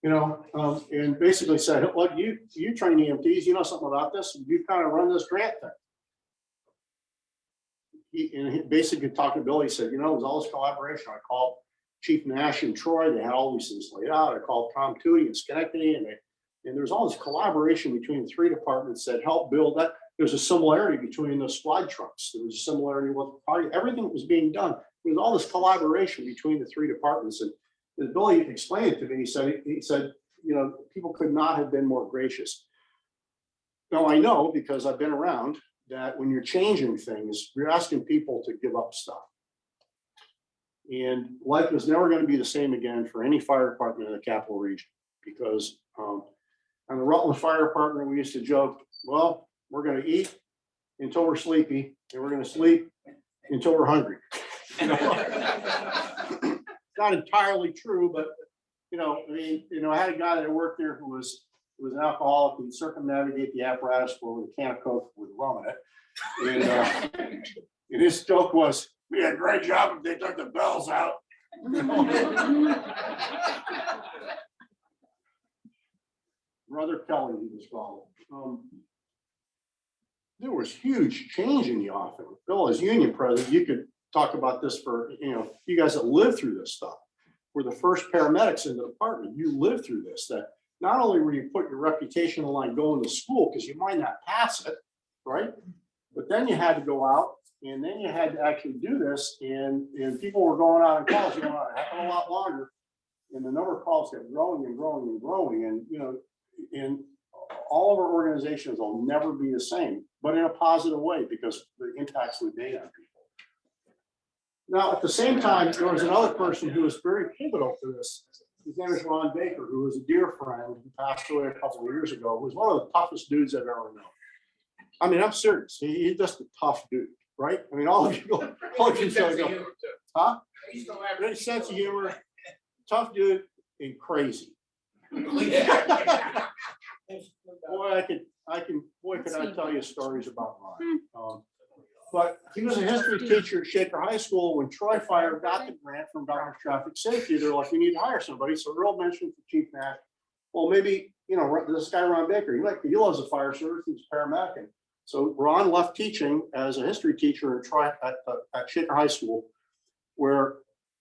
[SPEAKER 7] You know, and basically said, look, you train EMTs, you know something about this, you kind of run this grant thing. He basically talked to Billy, said, you know, it was all this collaboration. I called Chief Nash in Troy, they had all these things laid out. I called Tom Tootie in Schenectady, and there was all this collaboration between the 3 departments that helped build that. There's a similarity between the squad trucks. There was a similarity with the party. Everything that was being done. There was all this collaboration between the 3 departments. And as Billy explained it to me, he said, you know, people could not have been more gracious. Now I know, because I've been around, that when you're changing things, you're asking people to give up stuff. And life is never going to be the same again for any fire department in the capital region, because on the Rutland Fire Department, we used to joke, well, we're going to eat until we're sleepy, and we're going to sleep until we're hungry. Not entirely true, but you know, I mean, you know, I had a guy that worked there who was an alcoholic who would circumnavigate the apparatus with a can of Coke with rum in it. And his joke was, we had a great job if they took the bells out. Brother Kelly, he was called. There was huge change in the office. Bill, as union president, you could talk about this for, you know, you guys that lived through this stuff. We're the first paramedics in the department. You lived through this, that not only were you put your reputation on the line going to school, because you might not pass it, right? But then you had to go out, and then you had to actually do this, and people were going out on calls, you know, a heck of a lot longer, and the number of calls kept growing and growing and growing, and you know, and all of our organizations will never be the same, but in a positive way, because the impacts we made on people. Now, at the same time, there was another person who was very pivotal to this. His name is Ron Baker, who was a dear friend who passed away a couple of years ago. He was one of the toughest dudes I've ever known. I mean, I'm serious. He's just a tough dude, right? I mean, all of you go, huh? Great sense of humor, tough dude, and crazy. Boy, could I tell you stories about Ron. But he was a history teacher at Shaker High School. When Troy Fire got the grant from governor's traffic safety, they're like, we need to hire somebody. So Earl mentioned to Chief Nash, well, maybe, you know, this guy, Ron Baker, he loves the fire service, he's a paramedic. And so Ron left teaching as a history teacher in Troy at Shaker High School where,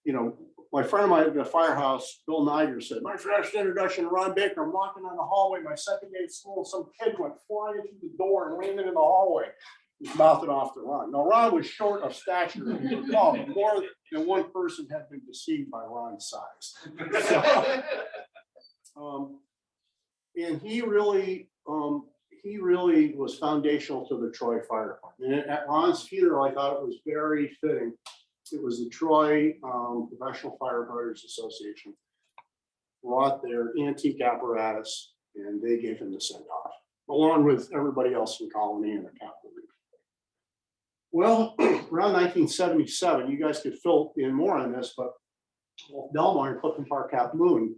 [SPEAKER 7] you know, my friend of mine at the firehouse, Bill Niger, said, my first introduction to Ron Baker, I'm walking down the hallway, my second day of school, some kid went flying through the door and landed in the hallway. He's mouthing off to Ron. Now, Ron was short of stature. Oh, more than one person had been deceived by Ron's size. So, and he really was foundational to the Troy Fire Department. And at Ron's funeral, I thought it was very fitting. It was the Troy Professional Firefighters Association brought their antique apparatus and they gave him the send off, along with everybody else in Colony and the cavalry. Well, around 1977, you guys could fill in more on this, but Delmar and Clifton Park Half Moon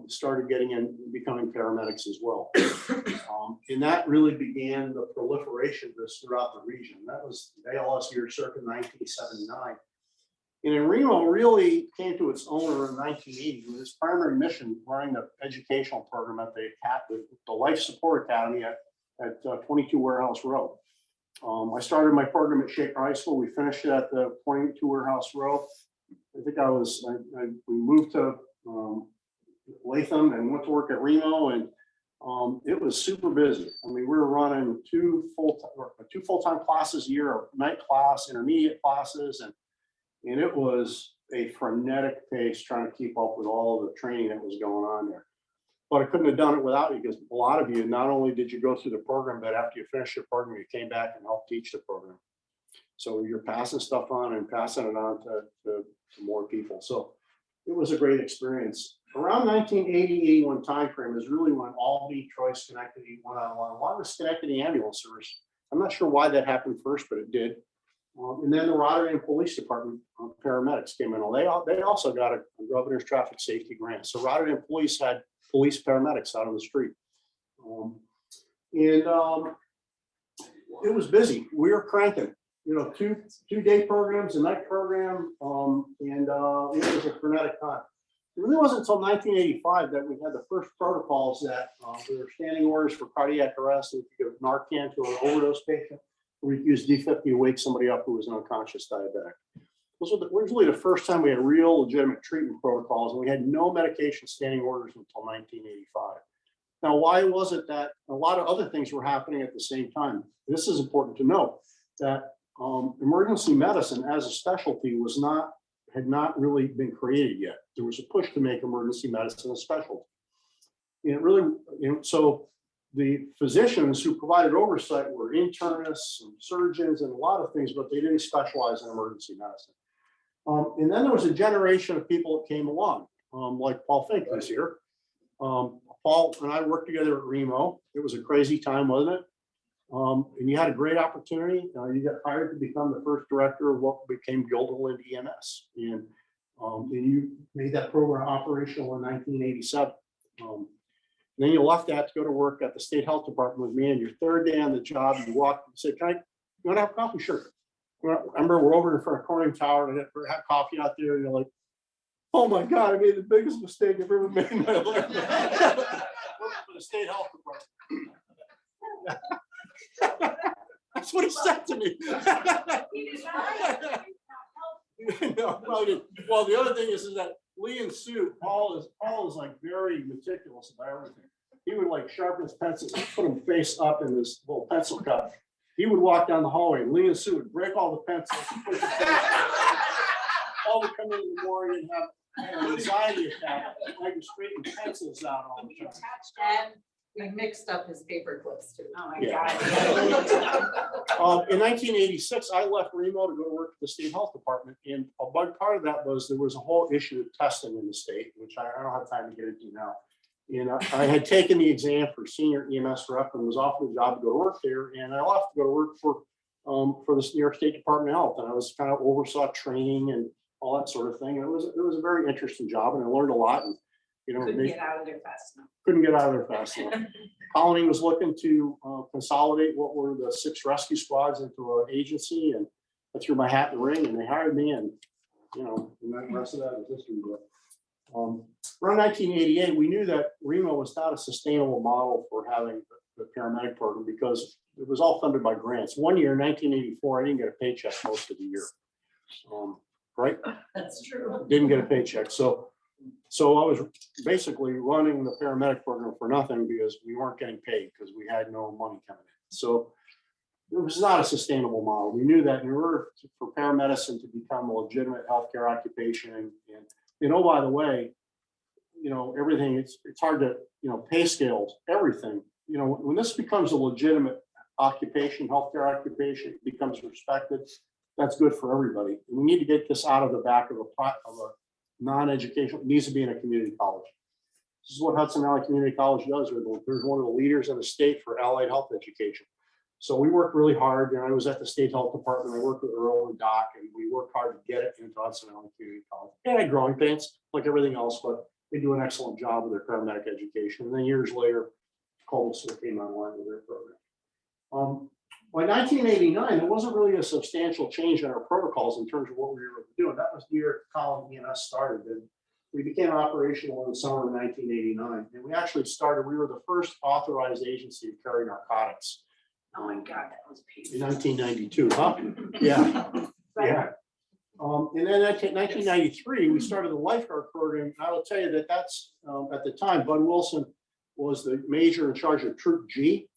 [SPEAKER 7] started getting in, becoming paramedics as well. And that really began the proliferation of this throughout the region. That was ALS year circa 1979. And in Reno really came to its own around 1980 with its primary mission running the educational program at the Life Support Academy at 22 Warehouse Road. I started my program at Shaker High School. We finished it at the 22 Warehouse Road. I think we moved to Latham and went to work at Reno, and it was super busy. I mean, we were running two full-time classes a year, a night class, intermediate classes, and it was a frenetic pace trying to keep up with all of the training that was going on there. But I couldn't have done it without you, because a lot of you, not only did you go through the program, but after you finished your program, you came back and helped teach the program. So you're passing stuff on and passing it on to more people. So it was a great experience. Around 1980-81 timeframe is really when Albany, Troy, Schenectady went on. A lot of Schenectady ambulance service. I'm not sure why that happened first, but it did. And then the Rotterdam Police Department paramedics came in. They also got a governor's traffic safety grant. So Rotterdam Police had police paramedics out on the street. It was busy. We were cranking, you know, two day programs, a night program, and it was a frenetic time. It really wasn't until 1985 that we had the first protocols that there were standing orders for cardiac arrest. We could give Narcan to an overdose patient. We could use D50 to wake somebody up who was an unconscious diabetic. Those were really the first time we had real legitimate treatment protocols, and we had no medication standing orders until 1985. Now, why was it that a lot of other things were happening at the same time? This is important to note that emergency medicine as a specialty had not really been created yet. There was a push to make emergency medicine a specialty. And it really, so the physicians who provided oversight were internists and surgeons and a lot of things, but they didn't specialize in emergency medicine. And then there was a generation of people that came along, like Paul Fink was here. Paul and I worked together at Remo. It was a crazy time, wasn't it? And you had a great opportunity. You got hired to become the first director of what became Guilderland EMS. And you made that program operational in 1987. Then you left that to go to work at the State Health Department with me. And your third day on the job, you walked and said, you want to have coffee? Sure. I remember we're over in front of Corning Tower and we had coffee out there. And you're like, oh my God, I made the biggest mistake I've ever made in my life. For the State Health Department. That's what he said to me. No, well, the other thing is that Lee and Sue, Paul is like very meticulous about everything. He would like sharpen his pencils and put them face up in this little pencil cup. He would walk down the hallway and Lee and Sue would break all the pencils and put the all would come in the morning and have an anxiety attack, like straightening pencils out all the time.
[SPEAKER 1] And we mixed up his paper clips too.
[SPEAKER 3] Oh my
[SPEAKER 7] Yeah.
[SPEAKER 3] God.
[SPEAKER 7] In 1986, I left Remo to go to work at the State Health Department. And a big part of that was there was a whole issue of testing in the state, which I don't have time to get into now. And I had taken the exam for senior EMS rep and was offered a job to go to work there. And I left to go to work for the New York State Department of Health. And I was kind of oversaw training and all that sort of thing. And it was a very interesting job, and I learned a lot. And
[SPEAKER 3] Couldn't get out of there fast enough.
[SPEAKER 7] couldn't get out of there fast enough. Colony was looking to consolidate what were the 6 rescue squads into an agency, and I threw my hat in the ring, and they hired me, and and the rest of that is history. But around 1988, we knew that Remo was not a sustainable model for having the paramedic program because it was all funded by grants. One year, in 1984, I didn't get a paycheck most of the year. right?
[SPEAKER 1] That's true.
[SPEAKER 7] Didn't get a paycheck. So I was basically running the paramedic program for nothing because we weren't getting paid because we had no money coming in. So it was not a sustainable model. We knew that in order for paramedicine to become a legitimate healthcare occupation and oh, by the way, everything, it's hard to, pay scales, everything, when this becomes a legitimate occupation, healthcare occupation, it becomes respected. That's good for everybody. And we need to get this out of the back of a non-educational, it needs to be in a community college. This is what Hudson Valley Community College does. There's one of the leaders in the state for allied health education. So we worked really hard. I was at the state health department. I worked with Earl and Doc, and we worked hard to get it into Hudson Valley Community College. They had growing pains like everything else, but they do an excellent job with their paramedic education. And then years later, Poletis came online with their program. By 1989, there wasn't really a substantial change in our protocols in terms of what we were doing. That was the year Colin EMS started. And we became operational in the summer of 1989. And we actually started, we were the first authorized agency to carry narcotics.
[SPEAKER 3] Oh my God, that was
[SPEAKER 7] In
[SPEAKER 3] painful.
[SPEAKER 7] 1992, huh? Yeah, yeah. And then in 1993, we started the lifeguard program. And I will tell you that that's, at the time, Bud Wilson was the major in charge of Troop G.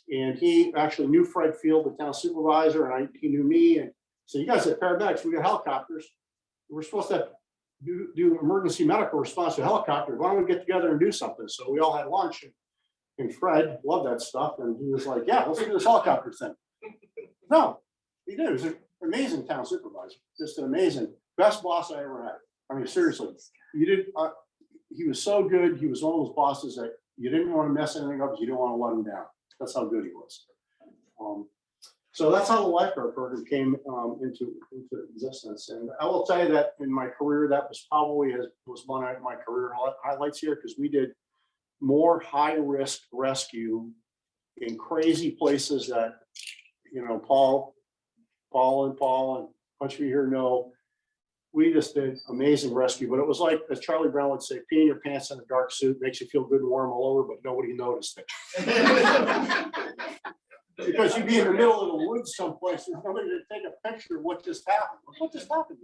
[SPEAKER 7] And he actually knew Fred Field, the town supervisor, and he knew me. And so you guys are paramedics, we got helicopters. We're supposed to do emergency medical response to helicopters. Why don't we get together and do something? So we all had lunch. And Fred loved that stuff. And he was like, yeah, let's do this helicopter thing. No, he did. He was an amazing town supervisor. Just an amazing, best boss I ever had. I mean, seriously, he was so good. He was one of those bosses that you didn't want to mess anything up because you didn't want to let him down. That's how good he was. So that's how the lifeguard program came into existence. And I will tell you that in my career, that was probably was one of my career highlights here, because we did more high-risk rescue in crazy places that, Paul and bunch of you here know, we just did amazing rescue. But it was like, as Charlie Brown would say, peeing your pants in a dark suit makes you feel good and warm all over, but nobody noticed it. Because you'd be in the middle of the woods someplace and somebody to take a picture of what just happened. What just happened?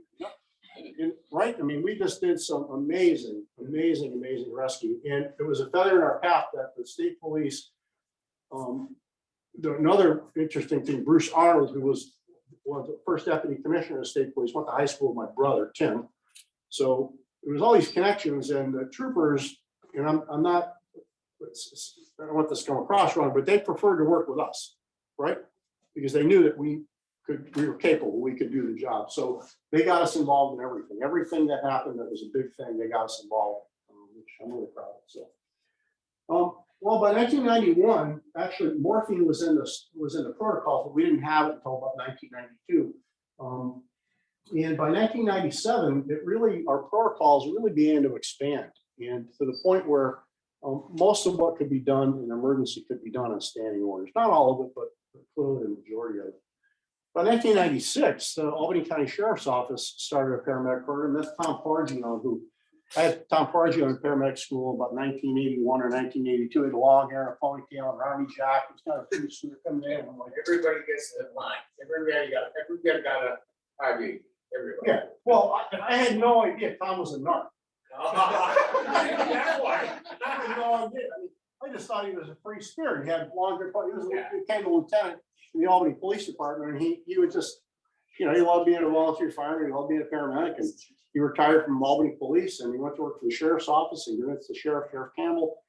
[SPEAKER 7] And, right? I mean, we just did some amazing rescue. And it was a feather in our cap that the state police, another interesting thing, Bruce Arnold, who was the first deputy commissioner of the state police, went to high school with my brother, Tim. So there was all these connections, and the troopers, and I'm not, I don't want this to come across wrong, but they preferred to work with us, right? Because they knew that we were capable, we could do the job. So they got us involved in everything. Everything that happened that was a big thing, they got us involved, which I'm really proud of. So, well, by 1991, actually morphine was in the protocol, but we didn't have it until about 1992. And by 1997, our protocols really began to expand, and to the point where most of what could be done in emergency could be done on standing orders. Not all of it, but clearly the majority of it. By 1996, the Albany County Sheriff's Office started a paramedic program. That's Tom Pargion, who I had Tom Pargion in paramedic school about 1981 or 1982. He had a long hair, a ponytail, and Army jacket. He was kind of pretty soon coming in. I'm like,
[SPEAKER 8] Everybody gets the line. Everybody got a IV. Everybody.
[SPEAKER 7] yeah. Well, I had no idea Tom was a narc.
[SPEAKER 8] That's why.
[SPEAKER 7] I had no idea. I just thought he was a free spirit. He had longer, he became a lieutenant in the Albany Police Department, and he would just, he loved being a volunteer fireman, he loved being a paramedic, and he retired from Albany Police, and he went to work for the sheriff's office, and convinced the Sheriff Campbell,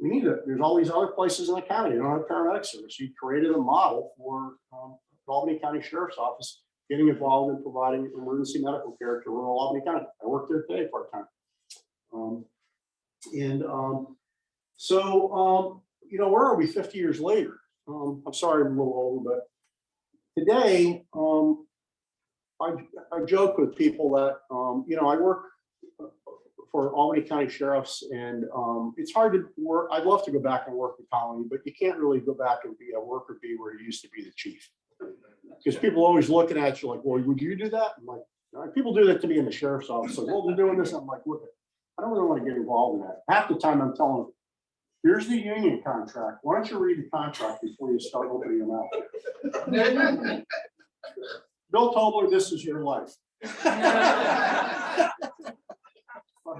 [SPEAKER 7] there's all these other places in the county, you don't have paramedic service. He created a model for the Albany County Sheriff's Office getting involved in providing emergency medical care to rural Albany County. I worked there today part-time. So, where are we 50 years later? I'm sorry, I'm a little old, but today, I joke with people that, I work for Albany County Sheriffs, and it's hard to work. I'd love to go back and work in Colony, but you can't really go back and be a worker bee where you used to be the chief. Because people are always looking at you like, well, would you do that? I'm like, people do that to me in the sheriff's office. Like, well, they're doing this. I'm like, look, I don't really want to get involved in that. Half the time I'm telling them, here's the union contract. Why don't you read the contract before you start opening your mouth? Bill Tobler, this is your life. But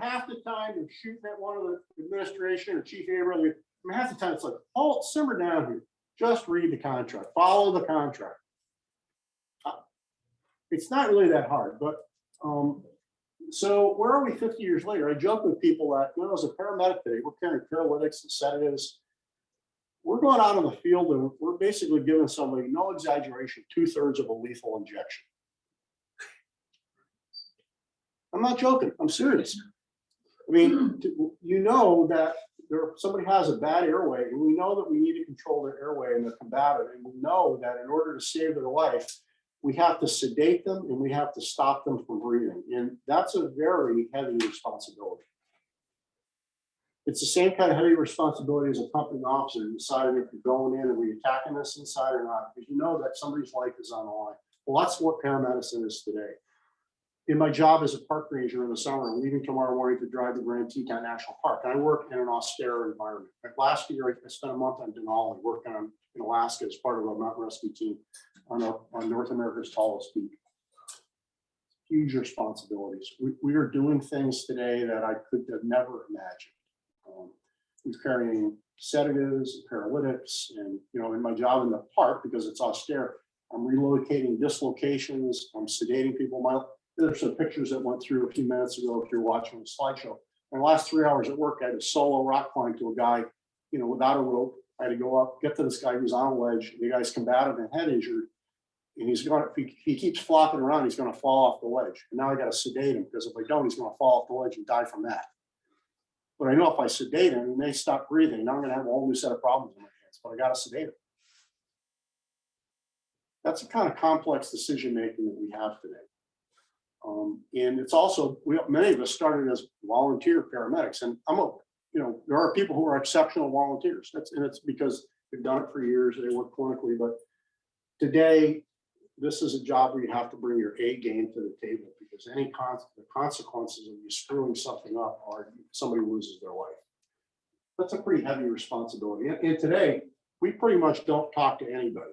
[SPEAKER 7] half the time they're shooting at one of the administration or Chief Abraham. I mean, half the time it's like, oh, simmer down here. Just read the contract, follow the contract. It's not really that hard, but so where are we 50 years later? I joke with people that, you know, as a paramedic today, we're carrying paralytics and sedatives. We're going out in the field and we're basically giving somebody, no exaggeration, 2/3 of a lethal injection. I'm not joking, I'm serious. I mean, you know that somebody has a bad airway, and we know that we need to control their airway and they're combative, and we know that in order to save their life, we have to sedate them and we have to stop them from breathing. And that's a very heavy responsibility. It's the same kind of heavy responsibility as a company officer deciding if you're going in and we attacking this inside or not, because you know that somebody's life is on the line. Well, that's what paramedicine is today. In my job as a park ranger in the summer, I'm leaving tomorrow morning to drive to Grand Teton National Park. And I work in an austere environment. Like last year, I spent a month on Denali working in Alaska as part of a mountain rescue team on North America's tallest peak. Huge responsibilities. We are doing things today that I could have never imagined. We're carrying sedatives, paralytics, and in my job in the park, because it's austere, I'm relocating dislocations. I'm sedating people. There's some pictures that went through a few minutes ago if you're watching the slideshow. In the last 3 hours at work, I had to solo rock climb to a guy, without a rope. I had to go up, get to this guy who's on a ledge. The guy's combative and head injured. And he's going to, if he keeps flopping around, he's going to fall off the ledge. And now I got to sedate him, because if I don't, he's going to fall off the ledge and die from that. But I know if I sedate him and they stop breathing, now I'm going to have a whole new set of problems in my hands, but I got to sedate him. That's the kind of complex decision making that we have today. And it's also, many of us started as volunteer paramedics, and there are people who are exceptional volunteers. It's because they've done it for years, they work clinically, but today, this is a job where you have to bring your A game to the table, because the consequences of you screwing something up are somebody loses their life. That's a pretty heavy responsibility. And today, we pretty much don't talk to anybody.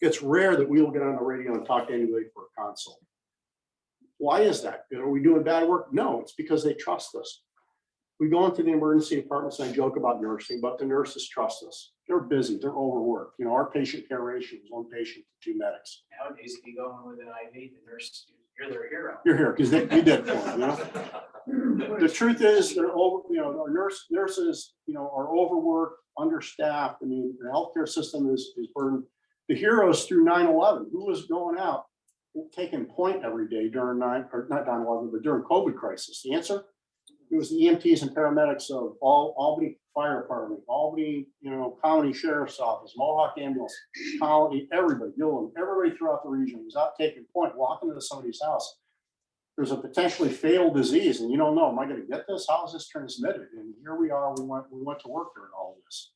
[SPEAKER 7] It's rare that we will get on the radio and talk to anybody for a consult. Why is that? Are we doing bad work? No, it's because they trust us. We go into the emergency departments, and I joke about nursing, but the nurses trust us. They're busy, they're overworked. Our patient care ratio is 1 patient to 2 medics.
[SPEAKER 9] Nowadays, if you go in with an IV, the nurse, you're their hero.
[SPEAKER 7] You're here because you did for them. The truth is, they're over. Our nurses, are overworked, understaffed. I mean, the healthcare system is burdened. The heroes through 9/11, who was going out taking point every day during not 9/11, but during COVID crisis? The answer? It was the EMTs and paramedics of Albany Fire Department, Albany, County Sheriff's Office, Mohawk Ambulance, Colony, everybody throughout the region was out taking point, walking into somebody's house. There's a potentially fatal disease, and you don't know, am I going to get this? How is this transmitted? And here we are. We went to work during all of this.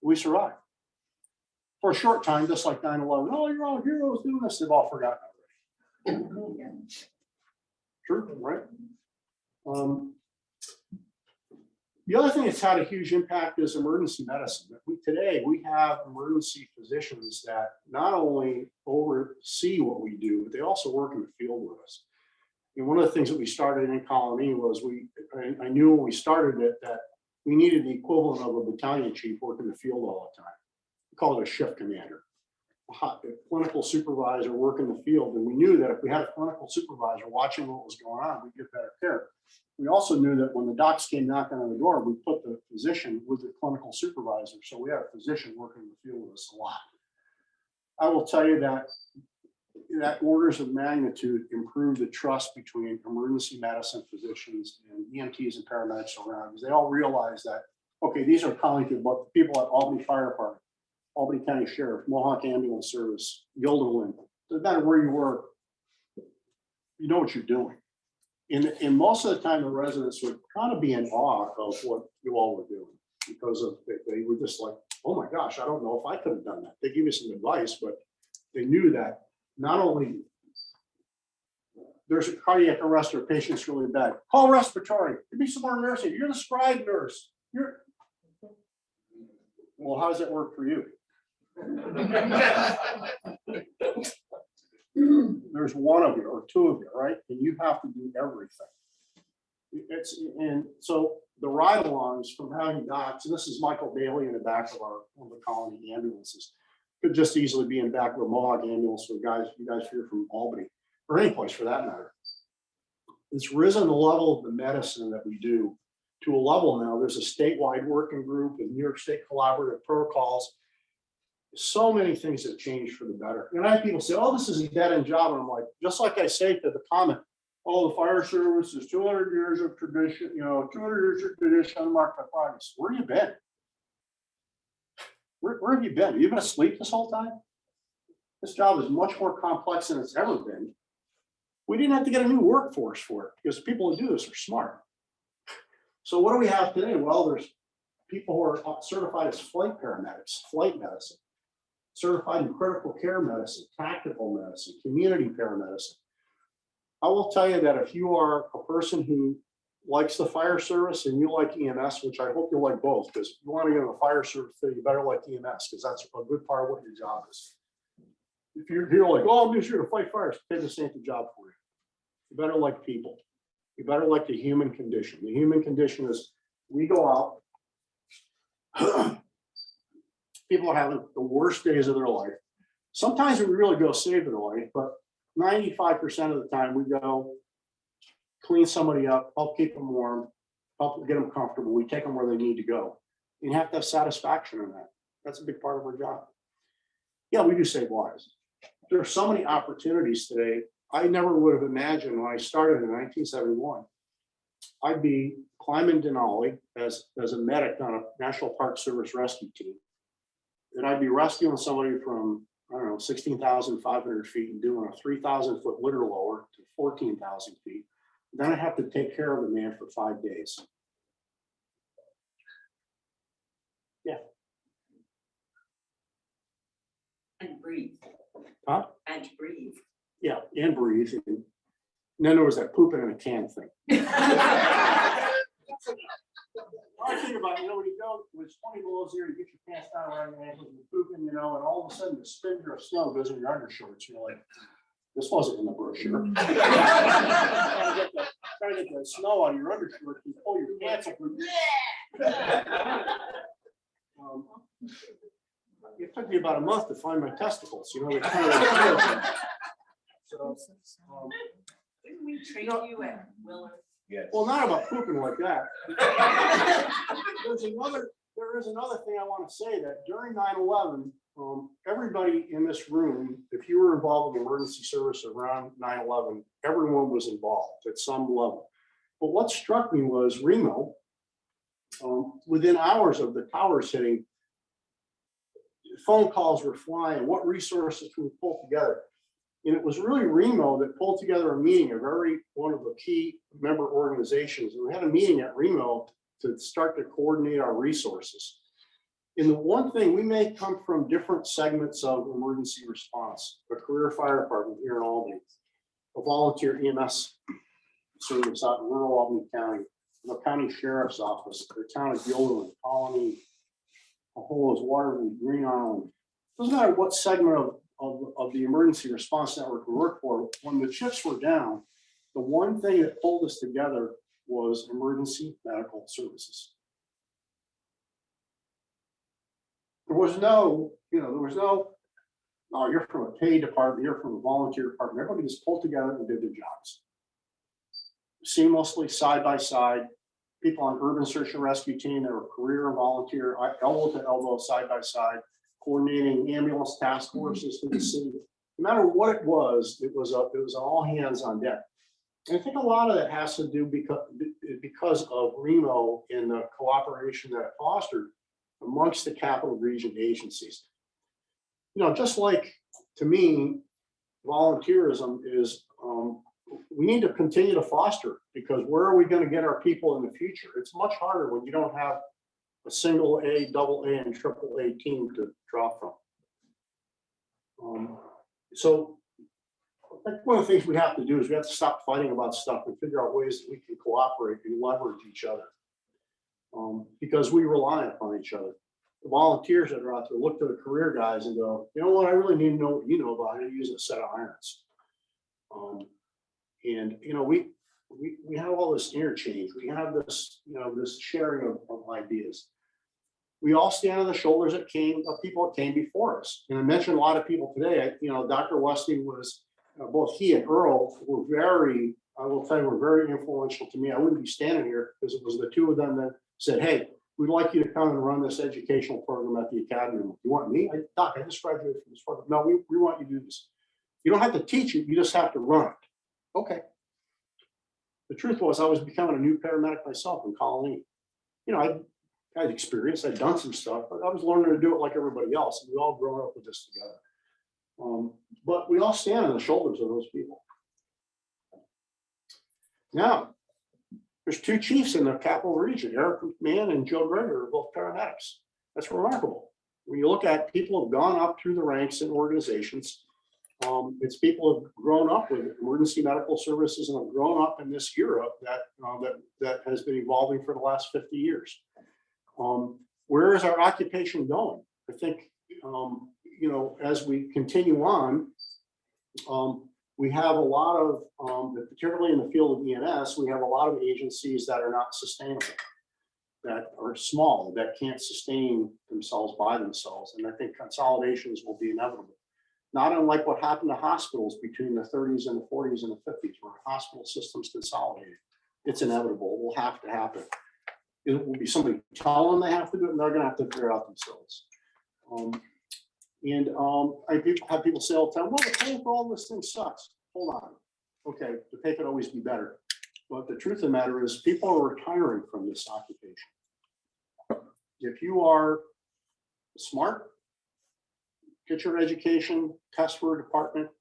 [SPEAKER 7] We survived for a short time, just like 9/11. Oh, you're all heroes doing this. They've all forgotten already. True, right? The other thing that's had a huge impact is emergency medicine. Today, we have emergency physicians that not only oversee what we do, but they also work in the field with us. And one of the things that we started in Colony was I knew when we started it that we needed the equivalent of a battalion chief working in the field all the time. We call it a shift commander, a clinical supervisor working the field. And we knew that if we had a clinical supervisor watching what was going on, we'd get better care. We also knew that when the docs came knocking on the door, we put the physician with the clinical supervisor. So we had a physician working in the field with us a lot. I will tell you that orders of magnitude improved the trust between emergency medicine physicians and EMTs and paramedics around, because they all realized that, okay, these are calling about people at Albany Fire Department, Albany County Sheriff, Mohawk Ambulance Service, Guilderland. No matter where you were, you know what you're doing. And most of the time, the residents would kind of be in awe of what you all were doing, because they were just like, oh my gosh, I don't know if I could have done that. They give you some advice, but they knew that not only there's a cardiac arrest or a patient's really bad, call respiratory, give me some more nursing. You're the scribe nurse. Well, how does that work for you? there's one of you or two of you, right? And you have to do everything. And so the ride-alongs from Having Docks, and this is Michael Bailey in the back of one of the colony ambulances, could just easily be in the back of a Mohawk ambulance for you guys here from Albany, or any place for that matter. It's risen the level of the medicine that we do to a level now. There's a statewide working group with New York State collaborative protocols. So many things have changed for the better. And I have people say, oh, this is a dead end job. And I'm like, just like I say to the comment, oh, the fire service is 200 years of tradition, 200 years of tradition, unmarked by progress. Where have you been? Where have you been? Have you been asleep this whole time? This job is much more complex than it's ever been. We didn't have to get a new workforce for it because people who do this are smart. So what do we have today? Well, there's people who are certified as flight paramedics, flight medicine, certified in critical care medicine, tactical medicine, community paramedicine. I will tell you that if you are a person who likes the fire service and you like EMS, which I hope you like both, because if you want to get in the fire service, you better like EMS, because that's a good part of what your job is. If you're like, oh, I'm just here to fight fires, okay, this ain't the job for you. You better like people. You better like the human condition. The human condition is we go out, people are having the worst days of their life. Sometimes we really go save their life, but 95% of the time we go clean somebody up, help keep them warm, help get them comfortable. We take them where they need to go. You have to have satisfaction in that. That's a big part of our job. Yeah, we do save lives. There are so many opportunities today. I never would have imagined when I started in 1971, I'd be climbing Denali as a medic on a National Park Service rescue team. And I'd be rescuing somebody from, I don't know, 16,500 feet and doing a 3,000-foot litter lower to 14,000 feet. Then I'd have to take care of the man for 5 days. Yeah.
[SPEAKER 10] And breathe.
[SPEAKER 7] Huh?
[SPEAKER 10] And breathe.
[SPEAKER 7] Yeah, and breathe. And then there was that pooping in a can thing. I think about, when you go, when it's 20 below zero, you get your pants down around your ankles and you're pooping, and all of a sudden the spindle of snow goes in your undershorts. You're like, this wasn't in the brochure. Trying to get the snow out of your undershorts and pull your pants up. It took me about a month to find my testicles. They kind of so,
[SPEAKER 10] Didn't we train you at Willard?
[SPEAKER 6] Yes.
[SPEAKER 7] well, not about pooping like that. There is another thing I want to say, that during 9/11, everybody in this room, if you were involved in emergency service around 9/11, everyone was involved at some level. But what struck me was Remo, within hours of the towers hitting, phone calls were flying. What resources can we pull together? And it was really Remo that pulled together a meeting of every one of the key member organizations. And we had a meeting at Remo to start to coordinate our resources. And the one thing, we may come from different segments of emergency response, a career fire department here in Albany, a volunteer EMS service out in rural Albany County, the county sheriff's office, the town of Gilderland, Colony, Aholas, Waterloo, Green Island. Doesn't matter what segment of the emergency response network we work for, when the chips were down, the one thing that pulled us together was emergency medical services. There was no, oh, you're from a paid department, you're from a volunteer department. Everybody just pulled together and did their jobs. Seamlessly, side by side. People on urban search and rescue team that were career and volunteer, elbow to elbow, side by side, coordinating ambulance task forces through the city. No matter what it was all hands on deck. And I think a lot of that has to do because of Remo and the cooperation that it fostered amongst the capital region agencies. Just like, to me, volunteerism is, we need to continue to foster, because where are we going to get our people in the future? It's much harder when you don't have a single A, double A, and triple A team to draw from. So I think one of the things we have to do is we have to stop fighting about stuff and figure out ways that we can cooperate and leverage each other, because we rely upon each other. the volunteers that are out there look to the career guys and go, you know what, I really need to know what you know about how to use a set of irons. And, you know, we have all this interchange. We have this, you know, this sharing of ideas. We all stand on the shoulders of people that came before us. And I mentioned a lot of people today. You know, Dr. Westing was, both he and Earl were very, I will tell you, were very influential to me. I wouldn't be standing here because it was the two of them that said, hey, we'd like you to come and run this educational program at the academy. You want me? Doc, I just graduated from this program. No, we want you to do this. You don't have to teach it, you just have to run it. Okay. The truth was I was becoming a new paramedic myself in Colony. You know, I had experience, I'd done some stuff, but I was learning to do it like everybody else. And we all grown up with this together. But we all stand on the shoulders of those people. Now, there's two chiefs in the capital region, Eric McMahon and Joe Greger, are both paramedics. That's remarkable. When you look at people who have gone up through the ranks in organizations, it's people who have grown up with emergency medical services and have grown up in this era that has been evolving for the last 50 years. Where is our occupation going? I think, you know, as we continue on, we have a lot of, particularly in the field of EMS, we have a lot of agencies that are not sustainable, that are small, that can't sustain themselves by themselves. And I think consolidations will be inevitable. Not unlike what happened to hospitals between the 30s and the 40s and the 50s, where hospital systems consolidated. It's inevitable. It will have to happen. It will be somebody tell them they have to do it, and they're going to have to figure it out themselves. I have people say all the time, well, the pay for all this thing sucks. Hold on. Okay, the pay could always be better. But the truth of the matter is people are retiring from this occupation. If you are smart, get your education, test for a department,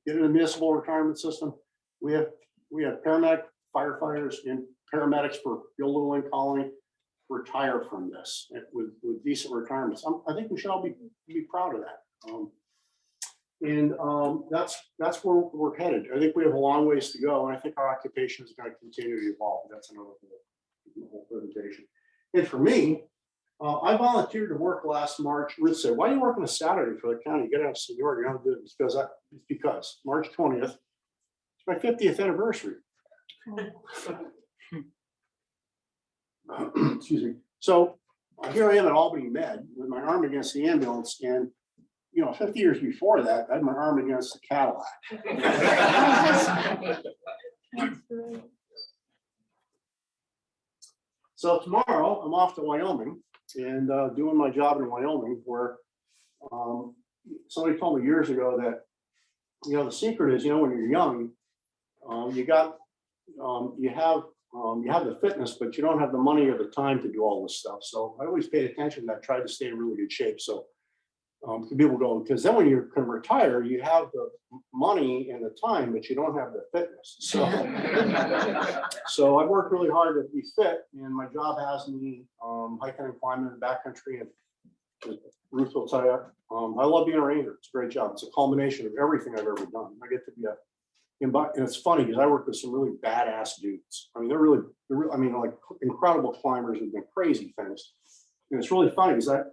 [SPEAKER 7] get in a municipal retirement system. We have paramedic, firefighters, and paramedics for Bill Little and Colony retire from this with decent retirements. I think we should all be proud of that. That's where we're headed. I think we have a long ways to go, and I think our occupation is going to continue to evolve. That's another whole presentation. And for me, I volunteered to work last March. Ruth said, why are you working a Saturday for the county? You get out of seniority. You don't do it because March 20th, it's my 50th anniversary. Excuse me. So here I am at Albany Med with my arm against the ambulance, and 50 years before that, I had my arm against the Cadillac. So tomorrow I'm off to Wyoming and doing my job in Wyoming, where somebody told me years ago that the secret is when you're young, you have the fitness, but you don't have the money or the time to do all this stuff. So I always paid attention. I tried to stay in really good shape. So people go, because then when you can retire, you have the money and the time, but you don't have the fitness. So I worked really hard to be fit, and my job has me hiking and climbing in the backcountry. And Ruth will tell you, I love being a ranger. It's a great job. It's a culmination of everything I've ever done. I get to be and it's funny because I work with some really badass dudes. I mean, they're really, like incredible climbers and doing crazy things. And it's really funny because I'm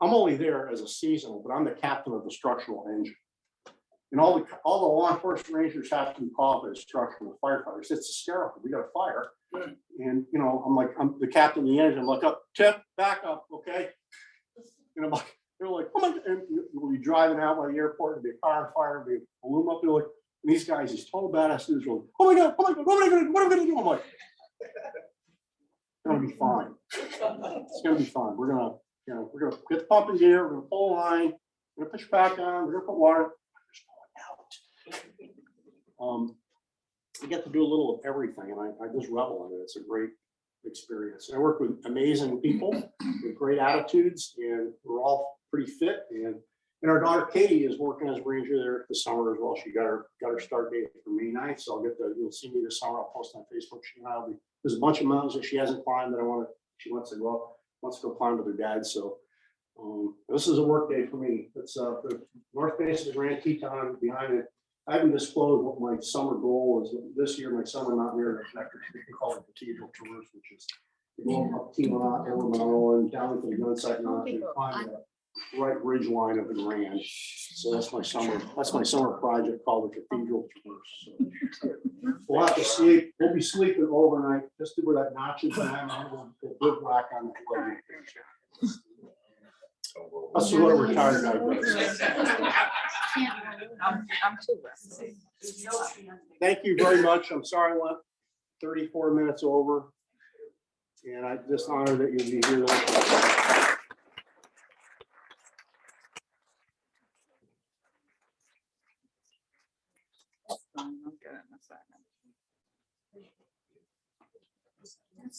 [SPEAKER 7] only there as a seasonal, but I'm the captain of the structural engine. And all the law enforcement rangers have to be qualified as structural firefighters. It's hysterical. We got a fire. And, I'm the captain of the engine. Look up, tip, back up, okay? And I'm like, they're like, oh my God. And we'll be driving out by the airport, and be a car on fire, be a balloon up. They're like, and these guys, these total badass dudes, are like, oh my God, what am I gonna do? I'm like, it's gonna be fine. It's gonna be fine. We're gonna get the pump in gear, we're gonna pull the line, we're gonna put your back on, we're gonna put water. I get to do a little of everything, and I just revel in it. It's a great experience. I work with amazing people with great attitudes, and we're all pretty fit. And our daughter Katie is working as a ranger there this summer as well. She got her start date for May 9th, so you'll see me this summer. I'll post on Facebook. There's a bunch of mountains that she hasn't climbed that she wants to go climb with her dad. So this is a work day for me. It's the north base of the Grand Teton. Behind it, I haven't disclosed what my summer goal is this year. My summer mountaineering connector, we can call it Cathedral Traverse, which is Go up Tiamat, over Mount Owen, down to the gun site notch and climb the right ridge line of the Grand. So that's my summer project called the Cathedral Tours. We'll have to sleep, we'll be sleeping overnight, just to where that notch is, and we'll bivouac on the floor. That's what a retired guy does.
[SPEAKER 4] I'm too rested.
[SPEAKER 7] Thank you very much. I'm sorry I went 34 minutes over. And I just honor that you'll be here.
[SPEAKER 4] I'll get it in a second.